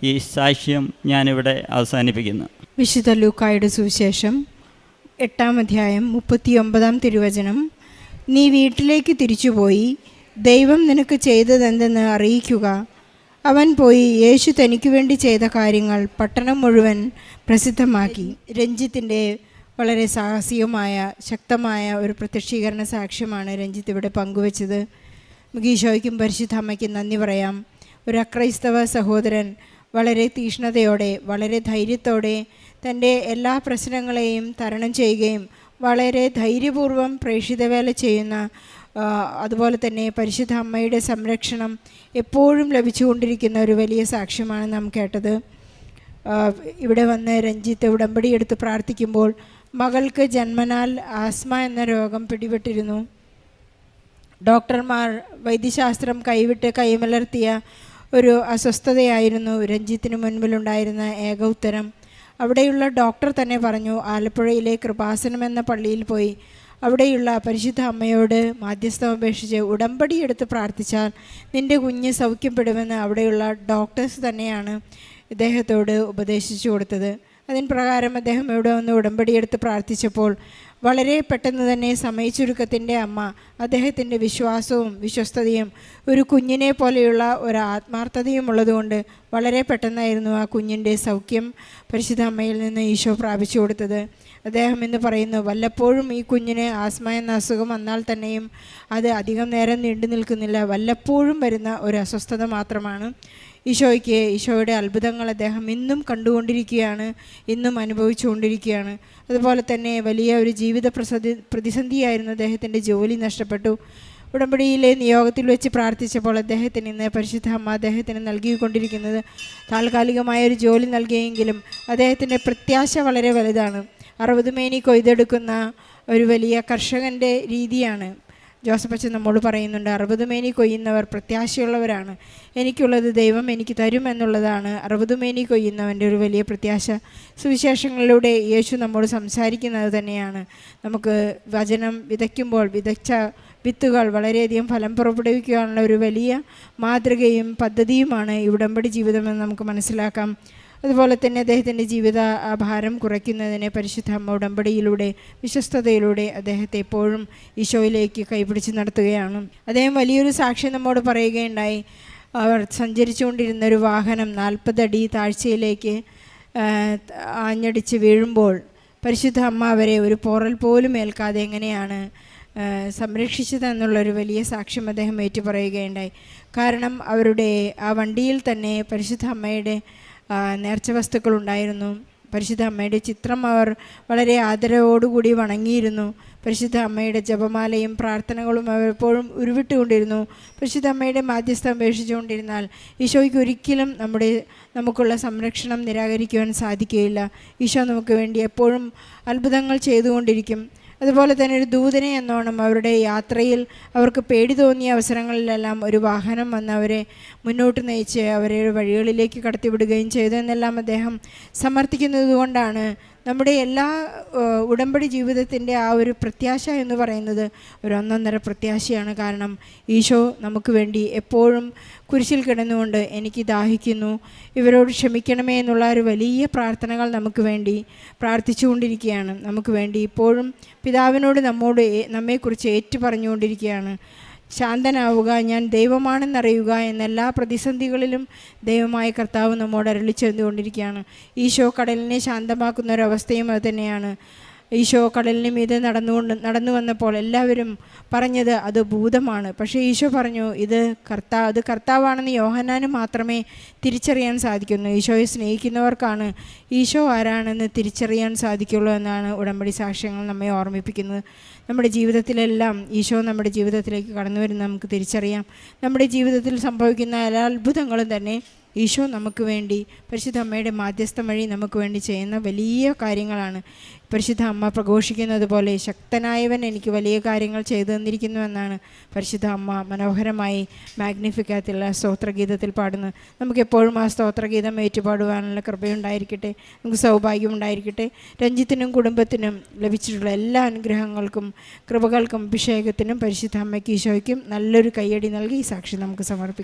ഈ സാക്ഷ്യം ഞാനിവിടെ അവസാനിപ്പിക്കുന്നു. വിശുദ്ധ ലൂക്കായുടെ സുവിശേഷം 8-ാം അധ്യായം 39-ാം തിരുവചനം. നീ വീട്ടിലേക്ക് തിരിച്ചുപോയി ദൈവം നിനക്ക് ചെയ്തതെന്തെന്ന് അറിയിക്കുക. അവൻ പോയി യേശു തനിക്ക് വേണ്ടി ചെയ്ത കാര്യങ്ങൾ പട്ടണം മുഴുവൻ പ്രസിദ്ധമാക്കി. രഞ്ജിത്തിൻ്റെ വളരെ സാഹസികമായ ശക്തമായ ഒരു പ്രത്യക്ഷീകരണ സാക്ഷ്യമാണ് രഞ്ജിത്ത് ഇവിടെ പങ്കുവച്ചത്. ഈശോയ്ക്കും പരിശുദ്ധ അമ്മയ്ക്കും നന്ദി പറയാം. ഒരു അക്രൈസ്തവ സഹോദരൻ വളരെ തീക്ഷ്ണതയോടെ വളരെ ധൈര്യത്തോടെ തൻ്റെ എല്ലാ പ്രശ്നങ്ങളെയും തരണം ചെയ്യുകയും വളരെ ധൈര്യപൂർവ്വം പ്രേക്ഷിതവേല ചെയ്യുന്ന, അതുപോലെ തന്നെ പരിശുദ്ധ അമ്മയുടെ സംരക്ഷണം എപ്പോഴും ലഭിച്ചുകൊണ്ടിരിക്കുന്ന ഒരു വലിയ സാക്ഷ്യമാണ് നാം കേട്ടത്. ഇവിടെ വന്ന് രഞ്ജിത്ത് ഉടമ്പടി എടുത്ത് പ്രാർത്ഥിക്കുമ്പോൾ മകൾക്ക് ജന്മനാൽ ആസ്മ എന്ന രോഗം പിടിപെട്ടിരുന്നു. ഡോക്ടർമാർ വൈദ്യശാസ്ത്രം കൈവിട്ട് കൈമലർത്തിയ ഒരു അസ്വസ്ഥതയായിരുന്നു രഞ്ജിത്തിന് മുൻപിലുണ്ടായിരുന്ന ഏക ഉത്തരം. അവിടെയുള്ള ഡോക്ടർ തന്നെ പറഞ്ഞു, ആലപ്പുഴയിലെ കൃപാസനം എന്ന പള്ളിയിൽ പോയി അവിടെയുള്ള പരിശുദ്ധ അമ്മയോട് മാധ്യസ്ഥം അപേക്ഷിച്ച് ഉടമ്പടി എടുത്ത് പ്രാർത്ഥിച്ചാൽ നിൻ്റെ കുഞ്ഞ് സൗഖ്യപ്പെടുമെന്ന് അവിടെയുള്ള ഡോക്ടേഴ്സ് തന്നെയാണ് ഇദ്ദേഹത്തോട് ഉപദേശിച്ചു കൊടുത്തത്. അതിന് പ്രകാരം അദ്ദേഹം ഇവിടെ വന്ന് ഉടമ്പടിയെടുത്ത് പ്രാർത്ഥിച്ചപ്പോൾ വളരെ പെട്ടെന്ന് തന്നെ സമയച്ചുരുക്കത്തിൻ്റെ അമ്മ അദ്ദേഹത്തിൻ്റെ വിശ്വാസവും വിശ്വസ്തതയും ഒരു കുഞ്ഞിനെ പോലെയുള്ള ഒരു ആത്മാർത്ഥതയും ഉള്ളതുകൊണ്ട് വളരെ പെട്ടെന്നായിരുന്നു ആ കുഞ്ഞിൻ്റെ സൗഖ്യം പരിശുദ്ധ അമ്മയിൽ നിന്ന് ഈശോ പ്രാപിച്ചു കൊടുത്തത്. അദ്ദേഹം ഇന്ന് പറയുന്നു, വല്ലപ്പോഴും ഈ കുഞ്ഞിന് ആസ്മ എന്ന അസുഖം വന്നാൽ തന്നെയും അത് അധികം നേരം നീണ്ടു നിൽക്കുന്നില്ല, വല്ലപ്പോഴും വരുന്ന ഒരു അസ്വസ്ഥത മാത്രമാണ്. ഈശോയുടെ അത്ഭുതങ്ങൾ അദ്ദേഹം ഇന്നും കണ്ടുകൊണ്ടിരിക്കുകയാണ്, ഇന്നും അനുഭവിച്ചുകൊണ്ടിരിക്കുകയാണ്. അതുപോലെ തന്നെ വലിയ ഒരു ജീവിത പ്രതിസന്ധിയായിരുന്നു. അദ്ദേഹത്തിൻ്റെ ജോലി നഷ്ടപ്പെട്ടു. ഉടമ്പടിയിലെ നിയോഗത്തിൽ വെച്ച് പ്രാർത്ഥിച്ചപ്പോൾ അദ്ദേഹത്തിന് ഇന്ന് പരിശുദ്ധ അമ്മ അദ്ദേഹത്തിന് നൽകിക്കൊണ്ടിരിക്കുന്നത് താൽക്കാലികമായ ഒരു ജോലി നൽകിയെങ്കിലും അദ്ദേഹത്തിൻ്റെ പ്രത്യാശ വളരെ വലുതാണ്. 60 മേനി കൊയ്തെടുക്കുന്ന ഒരു വലിയ കർഷകൻ്റെ രീതിയാണ്. ജോസഫ് അച്ഛൻ നമ്മോട് പറയുന്നുണ്ട്, 60 മേനി കൊയ്യുന്നവർ പ്രത്യാശയുള്ളവരാണ്. എനിക്കുള്ളത് ദൈവം എനിക്ക് തരും എന്നുള്ളതാണ് 60 മേനി കൊയ്യുന്നവൻ്റെ ഒരു വലിയ പ്രത്യാശ. സുവിശേഷങ്ങളിലൂടെ യേശു നമ്മോട് സംസാരിക്കുന്നത് തന്നെയാണ്. നമുക്ക് വചനം വിതയ്ക്കുമ്പോൾ വിതച്ച വിത്തുകൾ വളരെയധികം ഫലം പുറപ്പെടുവിക്കാനുള്ള ഒരു വലിയ മാതൃകയും പദ്ധതിയുമാണ് ഈ ഉടമ്പടി ജീവിതമെന്ന് നമുക്ക് മനസ്സിലാക്കാം. അതുപോലെ തന്നെ അദ്ദേഹത്തിൻ്റെ ജീവിത ഭാരം കുറയ്ക്കുന്നതിന് പരിശുദ്ധ അമ്മ ഉടമ്പടിയിലൂടെ വിശ്വസ്തതയിലൂടെ അദ്ദേഹത്തെ എപ്പോഴും ഈശോയിലേക്ക് കൈപിടിച്ച് നടത്തുകയാണ്. അദ്ദേഹം വലിയൊരു സാക്ഷ്യം നമ്മോട് പറയുകയുണ്ടായി. അവർ സഞ്ചരിച്ചുകൊണ്ടിരുന്നൊരു വാഹനം 40 അടി താഴ്ചയിലേക്ക് ആഞ്ഞടിച്ച് വീഴുമ്പോൾ പരിശുദ്ധ അമ്മ അവരെ ഒരു പോറൽ പോലും ഏൽക്കാതെ എങ്ങനെയാണ് സംരക്ഷിച്ചതെന്നുള്ളൊരു വലിയ സാക്ഷ്യം അദ്ദേഹം ഏറ്റുപറയുകയുണ്ടായി. കാരണം അവരുടെ ആ വണ്ടിയിൽ തന്നെ പരിശുദ്ധ അമ്മയുടെ നേർച്ച വസ്തുക്കളുണ്ടായിരുന്നു. പരിശുദ്ധ അമ്മയുടെ ചിത്രം അവർ വളരെ ആദരവോടുകൂടി വണങ്ങിയിരുന്നു. പരിശുദ്ധ അമ്മയുടെ ജപമാലയും പ്രാർത്ഥനകളും അവർ എപ്പോഴും ഉരുവിട്ടുകൊണ്ടിരുന്നു. പരിശുദ്ധ അമ്മയുടെ മാധ്യസ്ഥം അപേക്ഷിച്ചുകൊണ്ടിരുന്നാൽ ഈശോയ്ക്ക് ഒരിക്കലും നമുക്കുള്ള സംരക്ഷണം നിരാകരിക്കുവാൻ സാധിക്കുകയില്ല. ഈശോ നമുക്ക് വേണ്ടി എപ്പോഴും അത്ഭുതങ്ങൾ ചെയ്തുകൊണ്ടിരിക്കും. അതുപോലെ തന്നെ ഒരു ദൂതനെ എന്നോണം അവരുടെ യാത്രയിൽ അവർക്ക് പേടി തോന്നിയ അവസരങ്ങളിലെല്ലാം ഒരു വാഹനം വന്ന് അവരെ മുന്നോട്ട് നയിച്ച് അവരെ വഴികളിലേക്ക് കടത്തിവിടുകയും ചെയ്തു എന്നെല്ലാം അദ്ദേഹം സമർത്ഥിക്കുന്നത് കൊണ്ടാണ് നമ്മുടെ എല്ലാ ഉടമ്പടി ജീവിതത്തിൻ്റെ ആ ഒരു പ്രത്യാശ എന്ന് പറയുന്നത് ഒരു ഒന്നൊന്നര പ്രത്യാശയാണ്. കാരണം ഈശോ നമുക്ക് വേണ്ടി എപ്പോഴും കുരിശിൽ കിടന്നുകൊണ്ട് എനിക്ക് ദാഹിക്കുന്നു, ഇവരോട് ക്ഷമിക്കണമേ എന്നുള്ള ഒരു വലിയ പ്രാർത്ഥനകൾ നമുക്ക് വേണ്ടി പ്രാർത്ഥിച്ചുകൊണ്ടിരിക്കുകയാണ്. നമുക്ക് വേണ്ടി ഇപ്പോഴും പിതാവിനോട് നമ്മെക്കുറിച്ച് ഏറ്റു പറഞ്ഞുകൊണ്ടിരിക്കുകയാണ്. ശാന്തനാവുക, ഞാൻ ദൈവമാണെന്നറിയുക എന്നെല്ലാ പ്രതിസന്ധികളിലും ദൈവമായ കർത്താവ് നമ്മോട് അരുളിച്ചെന്നുകൊണ്ടിരിക്കുകയാണ്. ഈശോ കടലിനെ ശാന്തമാക്കുന്ന ഒരവസ്ഥയും അത് തന്നെയാണ്. ഈശോ കടലിന് മീതെ നടന്നു വന്നപ്പോൾ എല്ലാവരും പറഞ്ഞത് അത് ഭൂതമാണ്. പക്ഷേ ഈശോ പറഞ്ഞു അത് കർത്താവാണെന്ന് യോഹന്നാന് മാത്രമേ തിരിച്ചറിയാൻ സാധിക്കുന്നു. ഈശോയെ സ്നേഹിക്കുന്നവർക്കാണ് ഈശോ ആരാണെന്ന് തിരിച്ചറിയാൻ സാധിക്കുള്ളൂ എന്നാണ് ഉടമ്പടി സാക്ഷ്യങ്ങൾ നമ്മെ ഓർമ്മിപ്പിക്കുന്നത്. നമ്മുടെ ജീവിതത്തിലെല്ലാം ഈശോ നമ്മുടെ ജീവിതത്തിലേക്ക് കടന്നു വരുന്ന നമുക്ക് തിരിച്ചറിയാം. നമ്മുടെ ജീവിതത്തിൽ സംഭവിക്കുന്ന എല്ലാ അത്ഭുതങ്ങളും തന്നെ ഈശോ നമുക്ക് വേണ്ടി പരിശുദ്ധ അമ്മയുടെ മാധ്യസ്ഥം വഴി നമുക്ക് വേണ്ടി ചെയ്യുന്ന വലിയ കാര്യങ്ങളാണ്. പരിശുദ്ധ അമ്മ പ്രഘോഷിക്കുന്നത് പോലെ ശക്തനായവൻ എനിക്ക് വലിയ കാര്യങ്ങൾ ചെയ്തു തന്നിരിക്കുന്നു എന്നാണ് പരിശുദ്ധ അമ്മ മനോഹരമായി മാഗ്നിഫിക്കാത്തുള്ള സ്തോത്രഗീതത്തിൽ പാടുന്നത്. നമുക്കെപ്പോഴും ആ സ്തോത്രഗീതം ഏറ്റുപാടുവാനുള്ള കൃപയുണ്ടായിരിക്കട്ടെ, നമുക്ക് സൗഭാഗ്യമുണ്ടായിരിക്കട്ടെ. രഞ്ജിത്തിനും കുടുംബത്തിനും ലഭിച്ചിട്ടുള്ള എല്ലാ അനുഗ്രഹങ്ങൾക്കും കൃപകൾക്കും അഭിഷേകത്തിനും പരിശുദ്ധ അമ്മയ്ക്ക് ഈശോയ്ക്കും നല്ലൊരു കയ്യടി നൽകി ഈ സാക്ഷി നമുക്ക് സമർപ്പിക്കാം.